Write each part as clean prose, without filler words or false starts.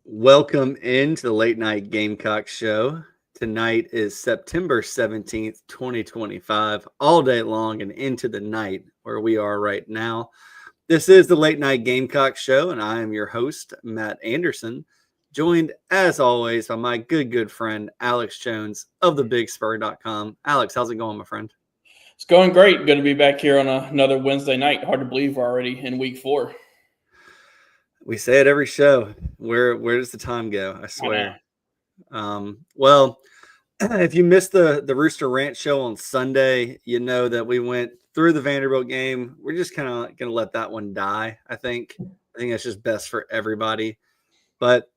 Welcome into the Late Night Gamecocks show. Tonight is September 17th, 2025, all day long and into the night where we are right now. This is the Late Night Gamecocks show, and I am your host, Matt Anderson, joined as always by my good friend, Alex Jones of thebigspur.com. Alex, how's it going, my friend? It's going great. Good to be back here on another Wednesday night. Hard to believe we're already in week 4. We say it every show. Where does the time go? I swear. Well, if you missed the Rooster Rant show on Sunday, you know that we went through the Vanderbilt game. We're just kind of going to let that one die. I think that's just best for everybody. But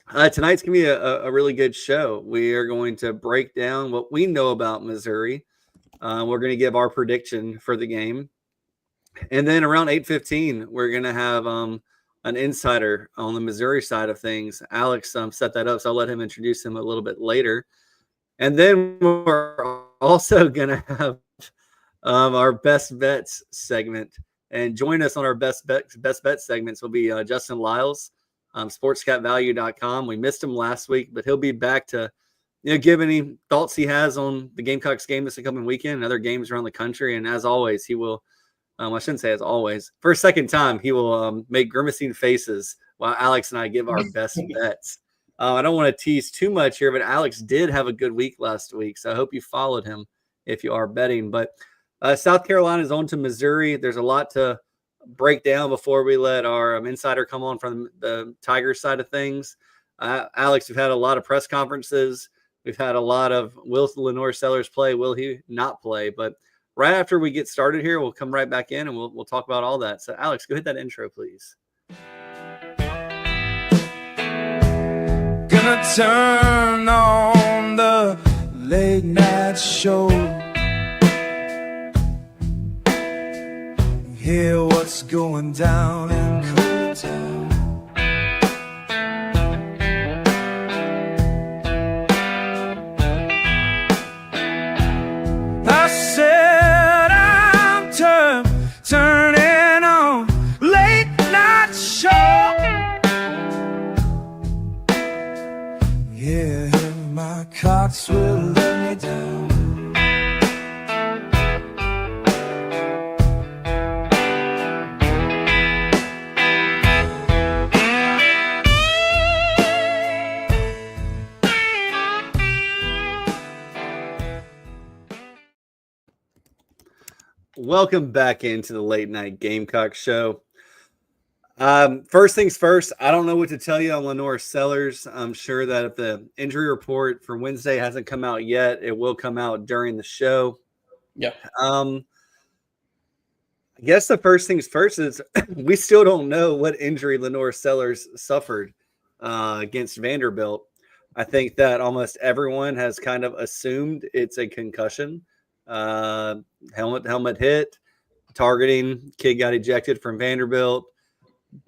tonight's going to be a really good show. We are going to break down what we know about Missouri. We're going to give our prediction for the game. And then around 8:15, we're going to have an insider on the Missouri side of things. Alex set that up, so I'll let him introduce him a little bit later. And then we're also going to have our best bets segment. And join us on our best bet segments will be Justin Lyles, sportscatvalue.com. We missed him last week, but he'll be back to give any thoughts he has on the Gamecocks game this coming weekend and other games around the country. And as always, he will I shouldn't say as always. For a second time, he will make grimacing faces while Alex and I give our best bets. I don't want to tease too much here, but Alex did have a good week last week, so I hope you followed him if you are betting. But South Carolina is on to Missouri. There's a lot to break down before we let our insider come on from the Tigers side of things. Alex, we've had a lot of press conferences. We've had a lot of will Lenore Sellers play? Will he not play? But right after we get started here, we'll come right back in and we'll talk about all that. So, Alex, go hit that intro, please. Gonna turn on the late night show. Hear what's going down in Cody Town. I said I'm turning on late night show. Yeah, my Cox will let me down. Welcome back into the Late Night Gamecock show. First things first, I don't know what to tell you on Lenore Sellers. I'm sure that if the injury report for Wednesday hasn't come out yet, it will come out during the show. Yeah. I guess the first things first is we still don't know what injury Lenore Sellers suffered against Vanderbilt. I think that almost everyone has kind of assumed it's a concussion. Helmet hit, targeting, kid got ejected from Vanderbilt.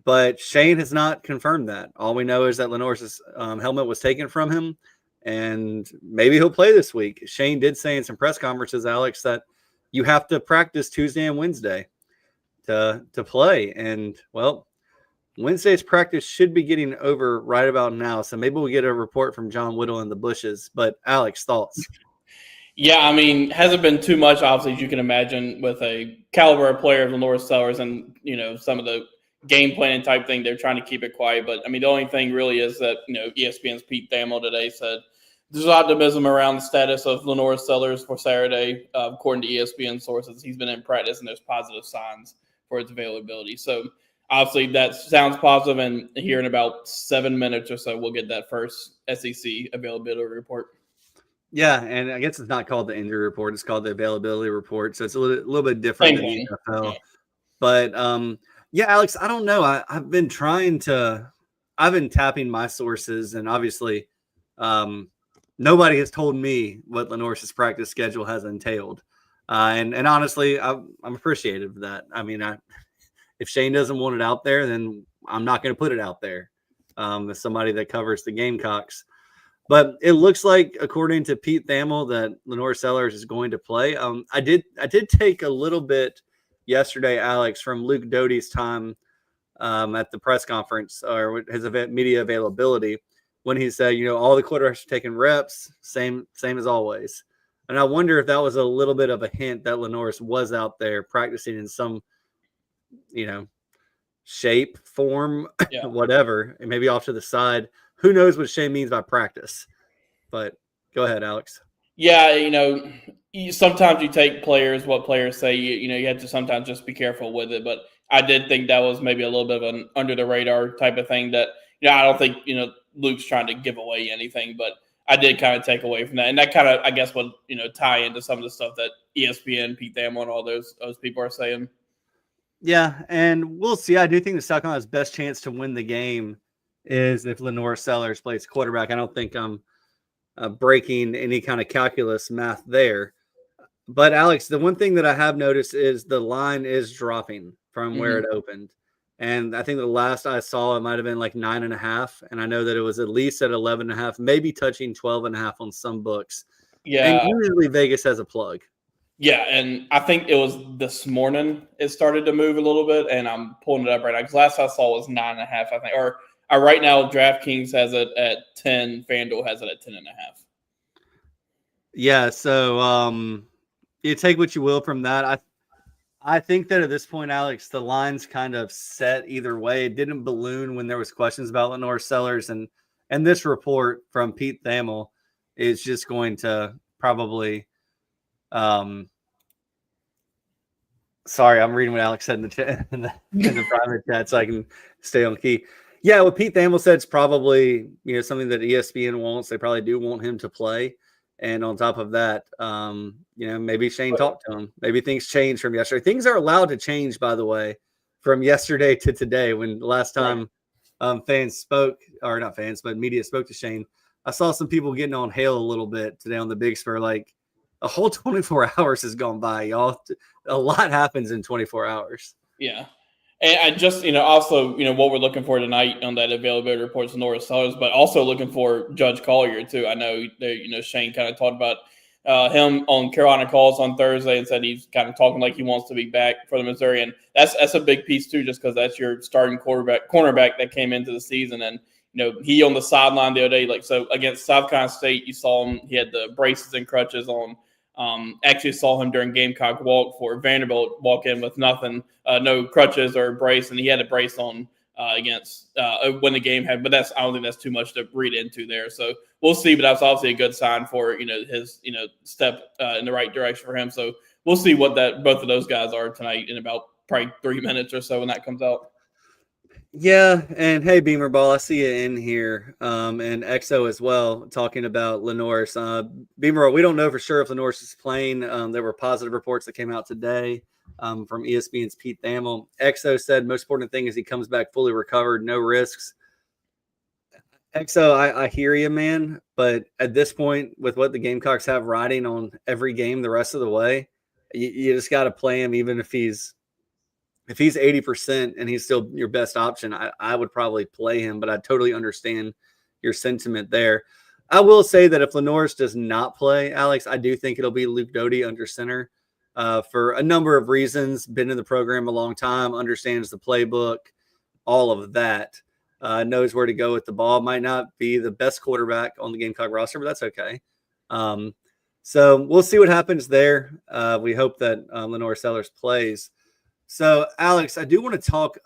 But Shane has not confirmed that. All we know is that Lenore's helmet was taken from him, and maybe he'll play this week. Shane did say in some press conferences, Alex, that you have to practice Tuesday and Wednesday to play. And, well, Wednesday's practice should be getting over right about now, so maybe we'll get a report from John Whittle in the bushes. But, Alex, thoughts? Yeah, I mean, hasn't been too much, obviously, as you can imagine, with a caliber of player of Lenore Sellers and, some of the game planning type thing. They're trying to keep it quiet. But, I mean, the only thing really is that, ESPN's Pete Thamel today said there's optimism around the status of Lenore Sellers for Saturday. According to ESPN sources, he's been in practice and there's positive signs for its availability. So, obviously, that sounds positive. And here in about 7 minutes or so, we'll get that first SEC availability report. Yeah, and I guess it's not called the injury report. It's called the availability report. So it's a little bit different than the NFL. Yeah. But, yeah, Alex, I don't know. I've been tapping my sources, and obviously nobody has told me what Lenore's practice schedule has entailed. And honestly, I'm appreciative of that. I mean, if Shane doesn't want it out there, then I'm not going to put it out there as somebody that covers the Gamecocks. But it looks like, according to Pete Thamel, that Lenore Sellers is going to play. I did take a little bit yesterday, Alex, from Luke Doty's time at the press conference or his media availability when he said, all the quarterbacks are taking reps, same as always. And I wonder if that was a little bit of a hint that Lenoris was out there practicing in some, shape, form, whatever, and maybe off to the side. Who knows what Shane means by practice? But go ahead, Alex. Yeah, sometimes you take what players say. You have to sometimes just be careful with it. But I did think that was maybe a little bit of an under the radar type of thing that, I don't think, Luke's trying to give away anything, but I did kind of take away from that. And that kind of, I guess, would, tie into some of the stuff that ESPN, Pete Thamel, and all those people are saying. Yeah, and we'll see. I do think the South Carolina's best chance to win the game is if Lenoir Sellers plays quarterback. I don't think I'm breaking any kind of calculus math there. But, Alex, the one thing that I have noticed is the line is dropping from where it opened. And I think the last I saw, it might have been like 9.5. And I know that it was at least at 11.5, maybe touching 12.5 on some books. Yeah. And usually Vegas has a plug. Yeah, and I think it was this morning it started to move a little bit, and I'm pulling it up right now because last I saw was 9.5, I think. Or right now, DraftKings has it at 10, FanDuel has it at 10.5. Yeah, so you take what you will from that. I think that at this point, Alex, the line's kind of set either way. It didn't balloon when there was questions about Lenoir Sellers, and this report from Pete Thamel is just going to probably. Sorry, I'm reading what Alex said in the chat, in the private chat, so I can stay on key. Yeah, what Pete Thamel said is probably something that ESPN wants. They probably do want him to play, and on top of that, maybe Shane talked to him. Maybe things changed from yesterday. Things are allowed to change, by the way, from yesterday to today. When the last time fans spoke, or not fans, but media spoke to Shane, I saw some people getting on Hale a little bit today on the Big Spur, like. A whole 24 hours has gone by, y'all. A lot happens in 24 hours. Yeah. And I just, also, what we're looking for tonight on that availability report is Lenoir Sellers, but also looking for Judge Collier, too. I know, Shane kind of talked about him on Carolina Calls on Thursday and said he's kind of talking like he wants to be back for the Missouri. And that's a big piece, too, just because that's your starting cornerback that came into the season. And, he on the sideline the other day, so against South Carolina State, you saw him. He had the braces and crutches on. Actually saw him during Gamecock walk for Vanderbilt, walk in with nothing, no crutches or brace, and he had a brace on against when the game had. But I don't think that's too much to read into there. So we'll see. But that's obviously a good sign for his step in the right direction for him. So we'll see what both of those guys are tonight in about probably 3 minutes or so when that comes out. Yeah, and hey, Beamer Ball, I see you in here, and EXO as well, talking about Lenoris. Beamer, we don't know for sure if Lenoris is playing. There were positive reports that came out today from ESPN's Pete Thamel. EXO said most important thing is he comes back fully recovered, no risks. EXO, I hear you, man, but at this point, with what the Gamecocks have riding on every game the rest of the way, you just got to play him even if he's 80% and he's still your best option. I would probably play him, but I totally understand your sentiment there. I will say that if Lenoris does not play, Alex, I do think it'll be Luke Doty under center for a number of reasons. Been in the program a long time, understands the playbook, all of that. Knows where to go with the ball. Might not be the best quarterback on the Gamecock roster, but that's okay. So we'll see what happens there. We hope that Lenoir Sellers plays. So, Alex, I do want to talk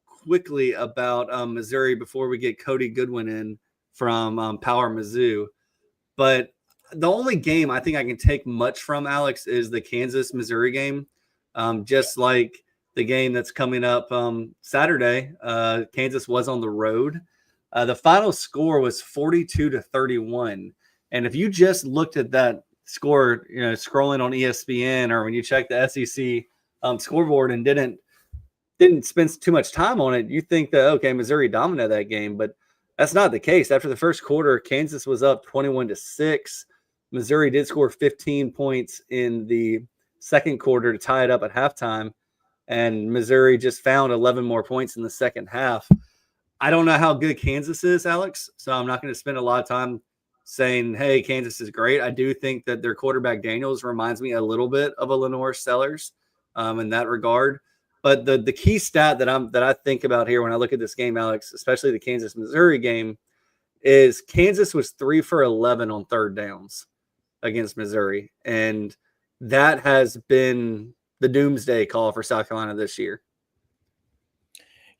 quickly about Missouri before we get Cody Goodwin in from PowerMizzou. But the only game I think I can take much from, Alex, is the Kansas-Missouri game. Just like the game that's coming up Saturday, Kansas was on the road. The final score was 42-31. And if you just looked at that score, scrolling on ESPN or when you check the SEC scoreboard and didn't spend too much time on it, you think that, okay, Missouri dominated that game, but that's not the case. After the first quarter, Kansas was up 21-6. Missouri did score 15 points in the second quarter to tie it up at halftime, and Missouri just found 11 more points in the second half. I don't know how good Kansas is, Alex, so I'm not going to spend a lot of time saying, hey, Kansas is great. I do think that their quarterback Daniels reminds me a little bit of a Lenoir Sellers in that regard. But the key stat that I think about here when I look at this game, Alex, especially the Kansas Missouri game, is Kansas was 3 for 11 on third downs against Missouri, and that has been the doomsday call for South Carolina this year.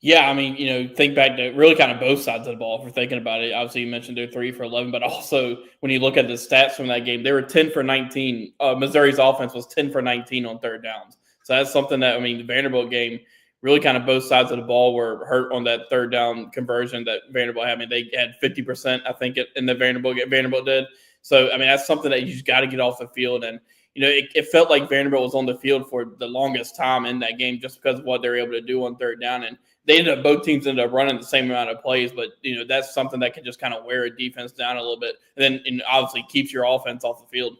Yeah, I mean, think back to really kind of both sides of the ball if we're thinking about it. Obviously, you mentioned they're 3 for 11, but also when you look at the stats from that game, they were 10 for 19. Missouri's offense was 10 for 19 on third downs. So that's something that, the Vanderbilt game, really kind of both sides of the ball were hurt on that third down conversion that Vanderbilt had. They had 50%, I think, in the Vanderbilt did. So, that's something that you just got to get off the field. And, it felt like Vanderbilt was on the field for the longest time in that game just because of what they were able to do on third down. And both teams ended up running the same amount of plays, but, that's something that can just kind of wear a defense down a little bit. And then obviously keeps your offense off the field.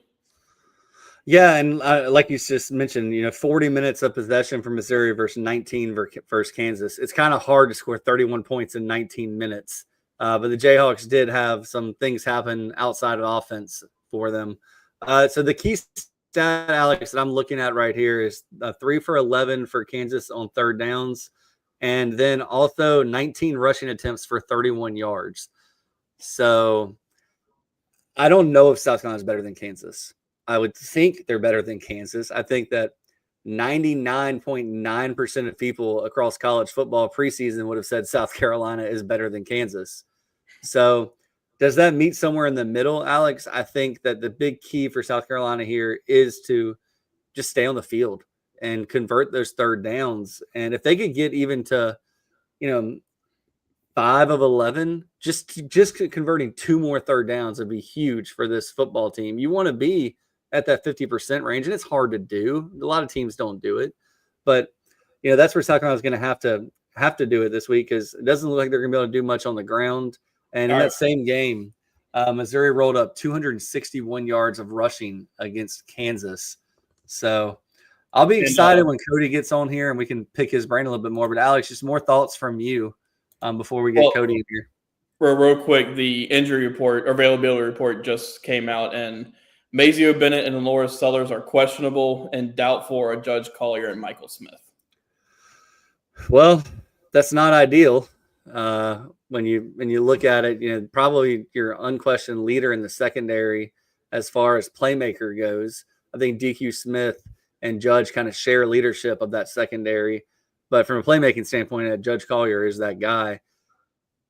Yeah, and like you just mentioned, 40 minutes of possession for Missouri versus 19 versus Kansas. It's kind of hard to score 31 points in 19 minutes. But the Jayhawks did have some things happen outside of offense for them. So the key stat, Alex, that I'm looking at right here is 3 for 11 for Kansas on third downs, and then also 19 rushing attempts for 31 yards. So I don't know if South Carolina is better than Kansas. I would think they're better than Kansas. I think that 99.9% of people across college football preseason would have said South Carolina is better than Kansas. So does that meet somewhere in the middle, Alex? I think that the big key for South Carolina here is to just stay on the field and convert those third downs. And if they could get even to, 5 of 11, just converting 2 more third downs would be huge for this football team. You want to be at that 50% range, and it's hard to do. A lot of teams don't do it, but that's where South Carolina is going to have to do it this week, because it doesn't look like they're going to be able to do much on the ground. And in that same game, Missouri rolled up 261 yards of rushing against Kansas. So I'll be excited when Cody gets on here and we can pick his brain a little bit more. But Alex, just more thoughts from you before we get Cody in here. Real quick, the injury report, availability report just came out, and Mazio Bennett and Loris Sellers are questionable, and doubtful are Judge Collier and Michael Smith. Well, that's not ideal. When you look at it, probably your unquestioned leader in the secondary as far as playmaker goes. I think DQ Smith and Judge kind of share leadership of that secondary. But from a playmaking standpoint, Judge Collier is that guy.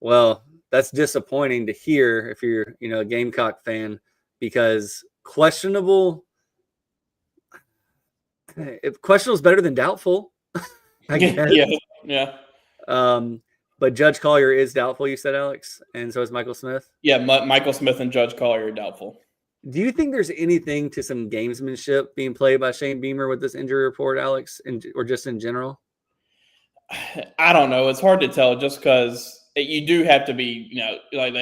Well, that's disappointing to hear if you're, a Gamecock fan, because questionable is better than doubtful. I guess. Yeah. But Judge Collier is doubtful, you said, Alex, and so is Michael Smith? Yeah, Michael Smith and Judge Collier are doubtful. Do you think there's anything to some gamesmanship being played by Shane Beamer with this injury report, Alex, or just in general? I don't know. It's hard to tell, just because you do have to be, like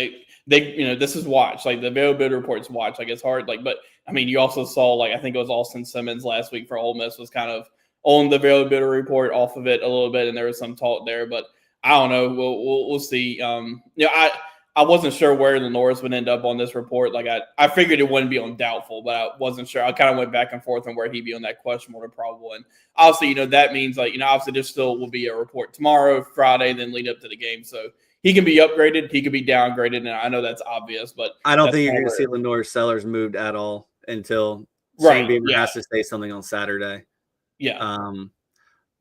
they this is watch. Like the availability reports watch. Like it's hard. But you also saw, I think it was Austin Simmons last week for Ole Miss was kind of on the availability report off of it a little bit, and there was some talk there, but I don't know. We'll see. I wasn't sure where the Norris would end up on this report. I figured it wouldn't be on doubtful, but I wasn't sure. I kind of went back and forth on where he'd be on that questionable or probable. And obviously, that means obviously there still will be a report tomorrow, Friday, then lead up to the game. So he can be upgraded, he could be downgraded, and I know that's obvious, but I don't think you're going to see Lenore Sellers moved at all until Shane Beamer has to say something on Saturday. Yeah.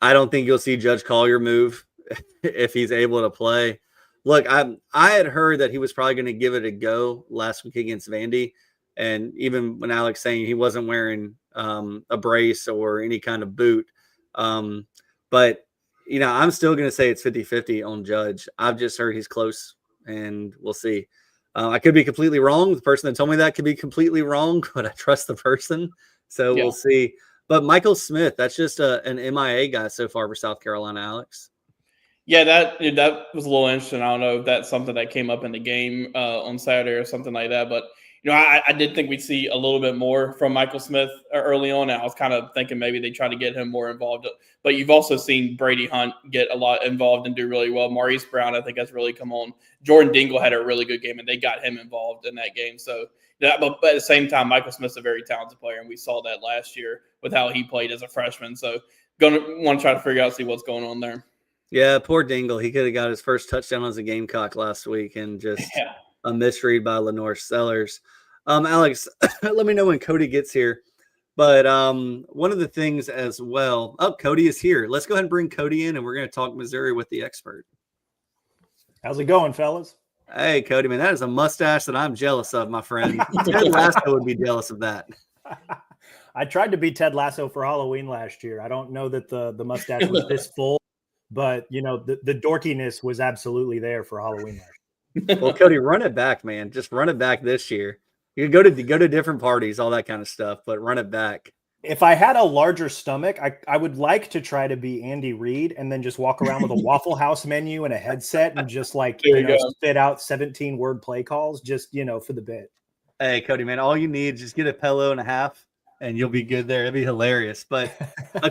I don't think you'll see Judge Collier move if he's able to play. Look, I had heard that he was probably going to give it a go last week against Vandy. And even when Alex saying he wasn't wearing a brace or any kind of boot. But, I'm still going to say it's 50-50 on Judge. I've just heard he's close, and we'll see. I could be completely wrong. The person that told me that could be completely wrong, but I trust the person. So We'll see. But Michael Smith, that's just an MIA guy so far for South Carolina, Alex. Yeah, that was a little interesting. I don't know if that's something that came up in the game on Saturday or something like that. But, I did think we'd see a little bit more from Michael Smith early on. And I was kind of thinking maybe they try to get him more involved. But you've also seen Brady Hunt get a lot involved and do really well. Maurice Brown, I think, has really come on. Jordan Dingle had a really good game, and they got him involved in that game. So, but at the same time, Michael Smith's a very talented player, and we saw that last year with how he played as a freshman. So going to want to try to figure out, see what's going on there. Yeah, poor Dingle. He could have got his first touchdown as a Gamecock last week, and just a misread by Lenore Sellers. Alex, let me know when Cody gets here. But one of the things as well. Oh, Cody is here. Let's go ahead and bring Cody in, and we're going to talk Missouri with the expert. How's it going, fellas? Hey, Cody, man, that is a mustache that I'm jealous of, my friend. Ted Lasso would be jealous of that. I tried to be Ted Lasso for Halloween last year. I don't know that the mustache was this full, but the dorkiness was absolutely there for Halloween last year. Well, Cody, run it back, man. Just run it back this year. You can go to different parties, all that kind of stuff, but run it back. If I had a larger stomach, I would like to try to be Andy Reid and then just walk around with a Waffle House menu and a headset and just spit out 17-word play calls just, for the bit. Hey, Cody, man, all you need is just get a pillow and a half and you'll be good there. It'd be hilarious. But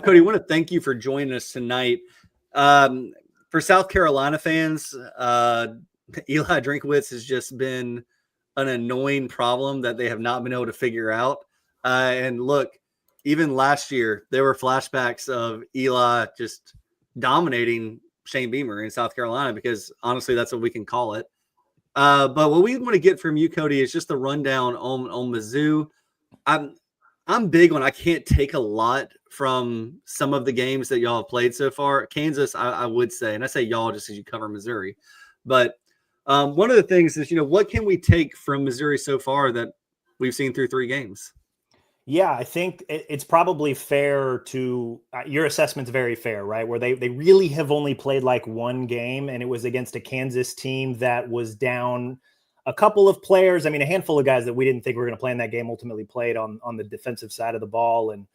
Cody, I want to thank you for joining us tonight. For South Carolina fans, Eli Drinkwitz has just been an annoying problem that they have not been able to figure out. And look, even last year, there were flashbacks of Eli just dominating Shane Beamer in South Carolina because, honestly, that's what we can call it. But what we want to get from you, Cody, is just the rundown on Mizzou. I'm big on I can't take a lot from some of the games that y'all have played so far. Kansas, I would say, and I say y'all just as you cover Missouri. But one of the things is, what can we take from Missouri so far that we've seen through 3 games? Yeah, I think it's probably fair to your assessment's very fair, right? Where they really have only played like 1 game, and it was against a Kansas team that was down a couple of players. I mean, a handful of guys that we didn't think were going to play in that game ultimately played on the defensive side of the ball. And,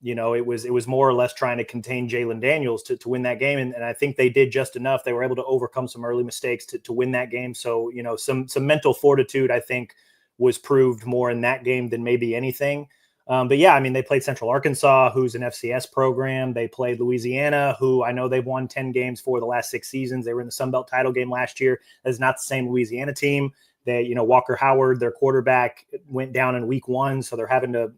it was more or less trying to contain Jalen Daniels to win that game. And I think they did just enough. They were able to overcome some early mistakes to win that game. So, some mental fortitude, I think, was proved more in that game than maybe anything. But yeah, I mean, they played Central Arkansas, who's an FCS program. They played Louisiana, who I know they've won 10 games for the last 6 seasons. They were in the Sun Belt title game last year. That's not the same Louisiana team. They, Walker Howard, their quarterback, went down in week 1. So they're having to,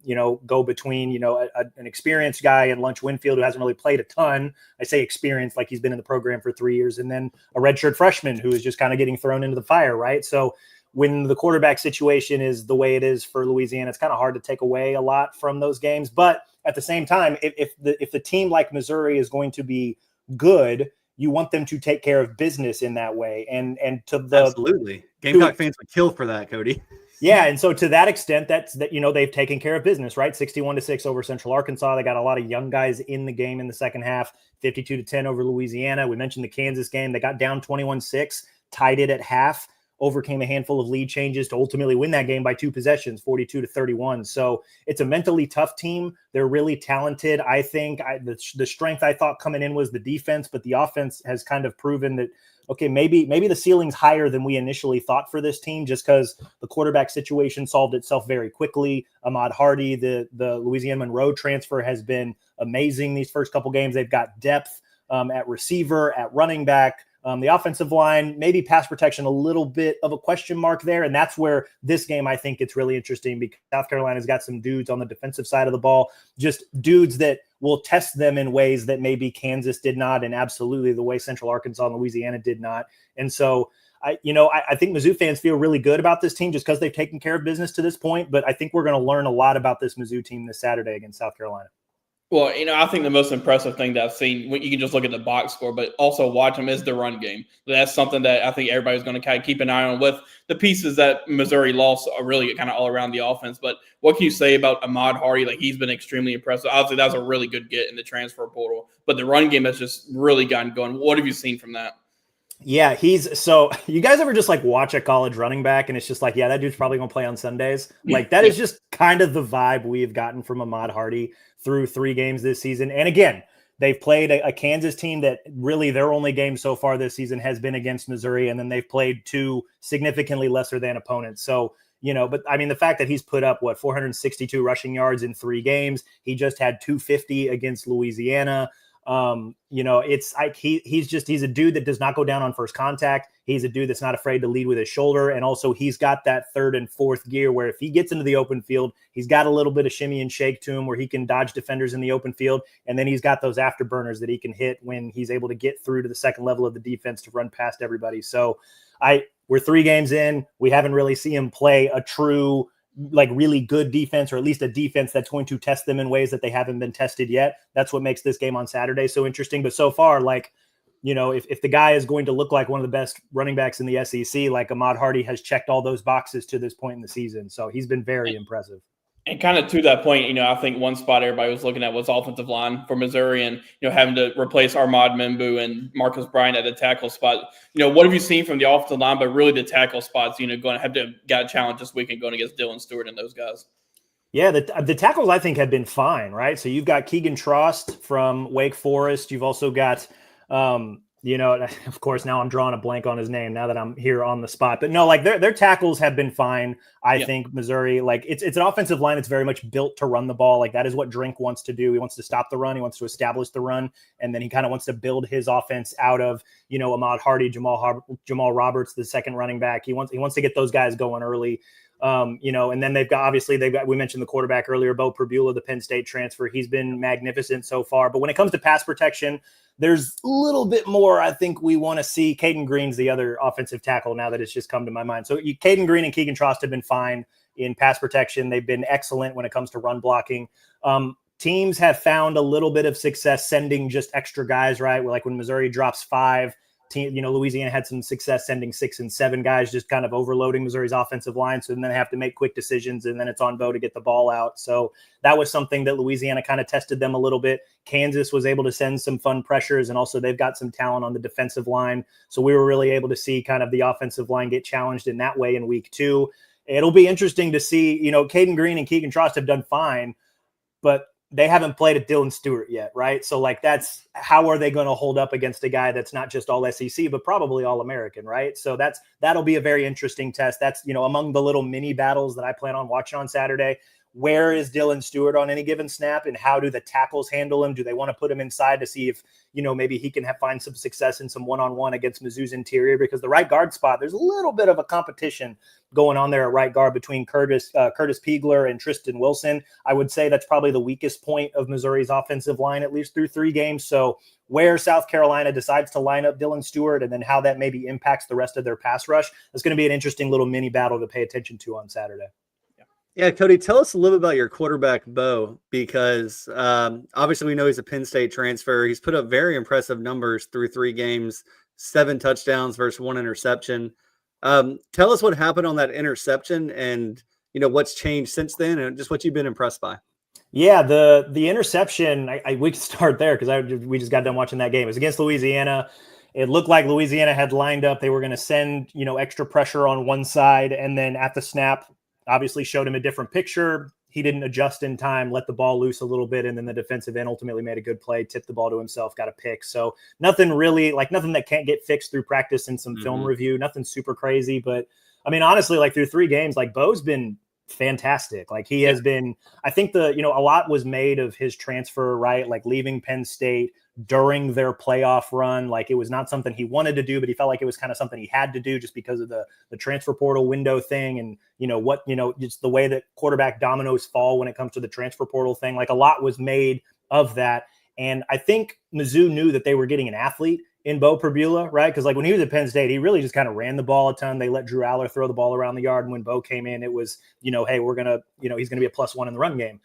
go between, an experienced guy and Lunch Winfield, who hasn't really played a ton. I say experienced, like he's been in the program for 3 years. And then a redshirt freshman who is just kind of getting thrown into the fire, right? So when the quarterback situation is the way it is for Louisiana, it's kind of hard to take away a lot from those games. But at the same time, if the team like Missouri is going to be good, you want them to take care of business in that way. And to the absolutely Gamecock fans would kill for that, Cody. Yeah, and so to that extent, they've taken care of business, right? 61-6 over Central Arkansas. They got a lot of young guys in the game in the second half. 52-10 over Louisiana. We mentioned the Kansas game. They got down 21-6, tied it at half. Overcame a handful of lead changes to ultimately win that game by 2 possessions, 42-31. So it's a mentally tough team. They're really talented. I think the strength I thought coming in was the defense, but the offense has kind of proven that, okay, maybe the ceiling's higher than we initially thought for this team, just because the quarterback situation solved itself very quickly. Ahmad Hardy, the Louisiana Monroe transfer, has been amazing these first couple games. They've got depth at receiver, at running back. The offensive line, maybe pass protection, a little bit of a question mark there. And that's where this game, I think it's really interesting, because South Carolina's got some dudes on the defensive side of the ball, just dudes that will test them in ways that maybe Kansas did not, and absolutely the way Central Arkansas and Louisiana did not. And so, I think Mizzou fans feel really good about this team just because they've taken care of business to this point. But I think we're going to learn a lot about this Mizzou team this Saturday against South Carolina. Well, I think the most impressive thing that I've seen, you can just look at the box score, but also watch them, is the run game. That's something that I think everybody's going to kind of keep an eye on, with the pieces that Missouri lost are really kind of all around the offense. But what can you say about Ahmad Hardy? Like, he's been extremely impressive. Obviously, that was a really good get in the transfer portal, but the run game has just really gotten going. What have you seen from that? Yeah, so you guys ever just like watch a college running back and it's just like, yeah, that dude's probably going to play on Sundays. Like, that is just kind of the vibe we've gotten from Ahmad Hardy through 3 games this season. And again, they've played a Kansas team that really their only game so far this season has been against Missouri. And then they've played 2 significantly lesser than opponents. So, but I mean, the fact that he's put up 462 rushing yards in 3 games, he just had 250 against Louisiana. It's like he's a dude that does not go down on first contact. He's a dude that's not afraid to lead with his shoulder. And also he's got that third and fourth gear where if he gets into the open field, he's got a little bit of shimmy and shake to him where he can dodge defenders in the open field. And then he's got those afterburners that he can hit when he's able to get through to the second level of the defense to run past everybody. So we're 3 games in. We haven't really seen him play a true, like really good defense, or at least a defense that's going to test them in ways that they haven't been tested yet. That's what makes this game on Saturday so interesting. But so far, if the guy is going to look like one of the best running backs in the SEC, like Ahmad Hardy has checked all those boxes to this point in the season. So he's been very impressive. And kind of to that point, I think one spot everybody was looking at was offensive line for Missouri, and having to replace Ahmad Membu and Marcus Bryant at the tackle spot. What have you seen from the offensive line, but really the tackle spots? Going to have to got a challenge this weekend going against Dylan Stewart and those guys. Yeah, the tackles I think have been fine, right? So you've got Keegan Trost from Wake Forest. You've also got of course, now I'm drawing a blank on his name now that I'm here on the spot. But no, like their tackles have been fine. I think Missouri, like it's an offensive line that's very much built to run the ball. Like that is what Drink wants to do. He wants to stop the run. He wants to establish the run. And then he kind of wants to build his offense out of, Ahmad Hardy, Jamal Roberts, the second running back. He wants to get those guys going early. And then we mentioned the quarterback earlier, Bo Perbula, the Penn State transfer. He's bbeen magnificent so far. But when it comes to pass protection, there's a little bit more I think we want to see. Caden Green's the other offensive tackle now that it's just come to my mind. So Caden Green and Keegan Trost have been fine in pass protection. They've been excellent when it comes to run blocking. Teams have found a little bit of success sending just extra guys, right? Like when Missouri drops 5, Louisiana had some success sending 6 and 7 guys, just kind of overloading Missouri's offensive line. So then they have to make quick decisions, and then it's on Bo to get the ball out. So that was something that Louisiana kind of tested them a little bit. Kansas was able to send some fun pressures, and also they've got some talent on the defensive line. So we were really able to see kind of the offensive line get challenged in that way in week 2. It'll be interesting to see, Caden Green and Keegan Trost have done fine, but they haven't played at Dylan Stewart yet, right? So that's how are they going to hold up against a guy that's not just all SEC, but probably all American, right? So that'll be a very interesting test. That's, among the little mini battles that I plan on watching on Saturday. Where is Dylan Stewart on any given snap, and how do the tackles handle him? Do they want to put him inside to see if, maybe he can find some success in some one-on-one against Mizzou's interior? Because the right guard spot, there's a little bit of a competition going on there at right guard between Curtis Piegler and Tristan Wilson. I would say that's probably the weakest point of Missouri's offensive line, at least through 3 games. So where South Carolina decides to line up Dylan Stewart and then how that maybe impacts the rest of their pass rush, is going to be an interesting little mini battle to pay attention to on Saturday. Yeah, Cody, tell us a little bit about your quarterback, Bo, because obviously we know he's a Penn State transfer. He's put up very impressive numbers through 3 games, 7 touchdowns versus 1 interception. Tell us what happened on that interception and, what's changed since then and just what you've been impressed by. Yeah, the interception, we can start there because we just got done watching that game. It was against Louisiana. It looked like Louisiana had lined up. They were going to send, extra pressure on one side, and then at the snap, obviously showed him a different picture. He didn't adjust in time, let the ball loose a little bit, and then the defensive end ultimately made a good play, tipped the ball to himself, got a pick. So nothing that can't get fixed through practice and some film review, nothing super crazy. But, I mean, honestly, through 3 games, Bo's been fantastic. He has been, I think a lot was made of his transfer, right? Leaving Penn State during their playoff run. It was not something he wanted to do, but he felt like it was kind of something he had to do just because of the transfer portal window thing. And, just the way that quarterback dominoes fall when it comes to the transfer portal thing. A lot was made of that. And I think Mizzou knew that they were getting an athlete in Bo Perbula, right? Because when he was at Penn State, he really just kind of ran the ball a ton. They let Drew Aller throw the ball around the yard. And when Bo came in, it was, hey, we're going to, he's going to be a +1 in the run game.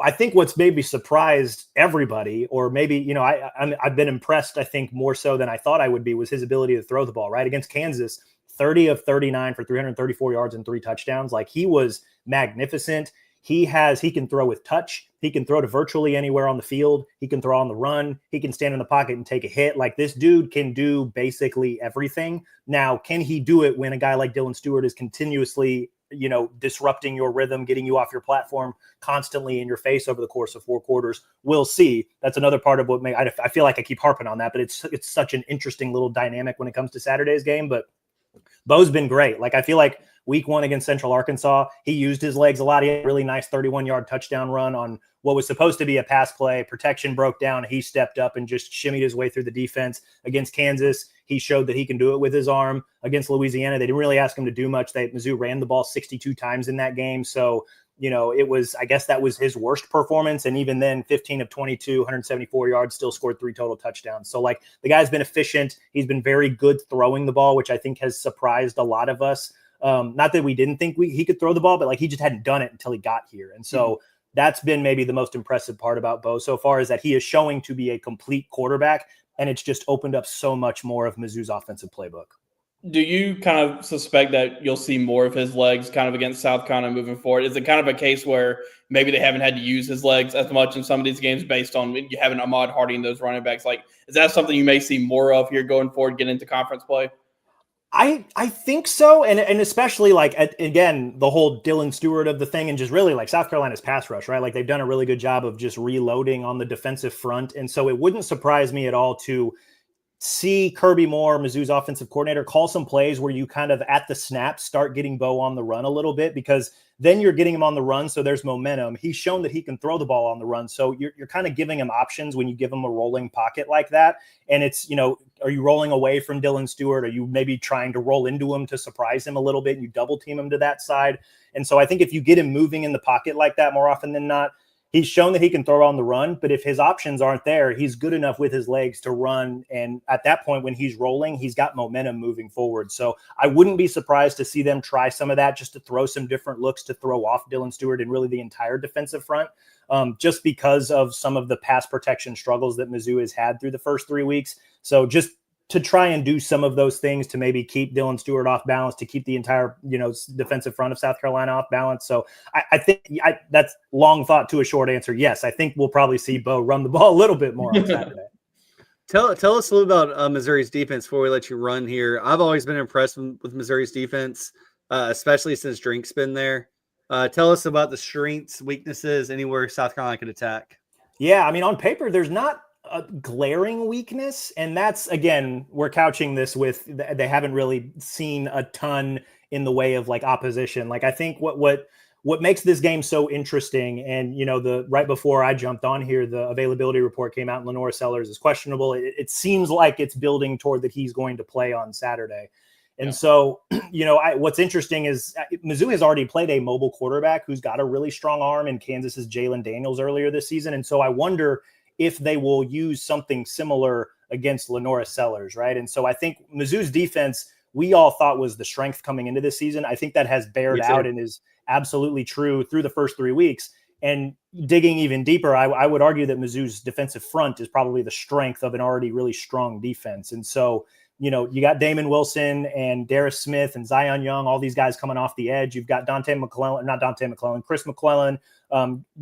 I think what's maybe surprised everybody, or maybe, I've been impressed, I think more so than I thought I would be, was his ability to throw the ball, right? Against Kansas, 30 of 39 for 334 yards and 3 touchdowns. He was magnificent. He can throw with touch. He can throw to virtually anywhere on the field. He can throw on the run. He can stand in the pocket and take a hit. This dude can do basically everything. Now, can he do it when a guy like Dylan Stewart is continuously, disrupting your rhythm, getting you off your platform constantly in your face over the course of 4 quarters? We'll see. That's another part of what I feel like I keep harping on that, but it's such an interesting little dynamic when it comes to Saturday's game. But Bo's been great. I feel like week 1 against Central Arkansas, he used his legs a lot. He had a really nice 31-yard touchdown run on what was supposed to be a pass play. Protection broke down. He stepped up and just shimmied his way through the defense. Against Kansas, he showed that he can do it with his arm. Against Louisiana, they didn't really ask him to do much. Mizzou ran the ball 62 times in that game. So, I guess that was his worst performance. And even then, 15 of 22, 174 yards, still scored 3 total touchdowns. So, the guy's been efficient. He's been very good throwing the ball, which I think has surprised a lot of us. Not that we didn't think he could throw the ball, but he just hadn't done it until he got here. And so that's been maybe the most impressive part about Bo so far, is that he is showing to be a complete quarterback. And it's just opened up so much more of Mizzou's offensive playbook. Do you kind of suspect that you'll see more of his legs kind of against South Carolina moving forward? Is it kind of a case where maybe they haven't had to use his legs as much in some of these games based on you having Ahmad Hardy and those running backs? Is that something you may see more of here going forward, get into conference play? I think so. And especially again, the whole Dylan Stewart of the thing, and just really South Carolina's pass rush, right? They've done a really good job of just reloading on the defensive front. And so it wouldn't surprise me at all to see Kirby Moore, Mizzou's offensive coordinator, call some plays where you kind of at the snap start getting Bo on the run a little bit, because then you're getting him on the run. So there's momentum. He's shown that he can throw the ball on the run. So you're kind of giving him options when you give him a rolling pocket like that. And it's, are you rolling away from Dylan Stewart? Are you maybe trying to roll into him to surprise him a little bit and you double team him to that side? And so I think if you get him moving in the pocket like that more often than not, he's shown that he can throw on the run, but if his options aren't there, he's good enough with his legs to run. And at that point, when he's rolling, he's got momentum moving forward. So I wouldn't be surprised to see them try some of that, just to throw some different looks to throw off Dylan Stewart and really the entire defensive front, just because of some of the pass protection struggles that Mizzou has had through the first 3 weeks. So just to try and do some of those things to maybe keep Dylan Stewart off balance, to keep the entire, defensive front of South Carolina off balance. So I think that's long thought to a short answer. Yes, I think we'll probably see Bo run the ball a little bit more on Saturday. Tell us a little about Missouri's defense before we let you run here. I've always been impressed with Missouri's defense, especially since Drink's been there. Tell us about the strengths, weaknesses, anywhere South Carolina could attack. Yeah, on paper, there's not a glaring weakness. And that's, again, we're couching this with they haven't really seen a ton in the way of opposition. I think what makes this game so interesting, and right before I jumped on here, the availability report came out and Lenore Sellers is questionable. It seems like it's building toward that he's going to play on Saturday. And so, what's interesting is Mizzou has already played a mobile quarterback who's got a really strong arm in Kansas's Jalen Daniels earlier this season. And so I wonder if they will use something similar against Lenora Sellers, right? And so I think Mizzou's defense, we all thought was the strength coming into this season. I think that has bared out and is absolutely true through the first 3 weeks. And digging even deeper, I would argue that Mizzou's defensive front is probably the strength of an already really strong defense. And so, you got Damon Wilson and Darius Smith and Zion Young, all these guys coming off the edge. You've got Chris McClellan,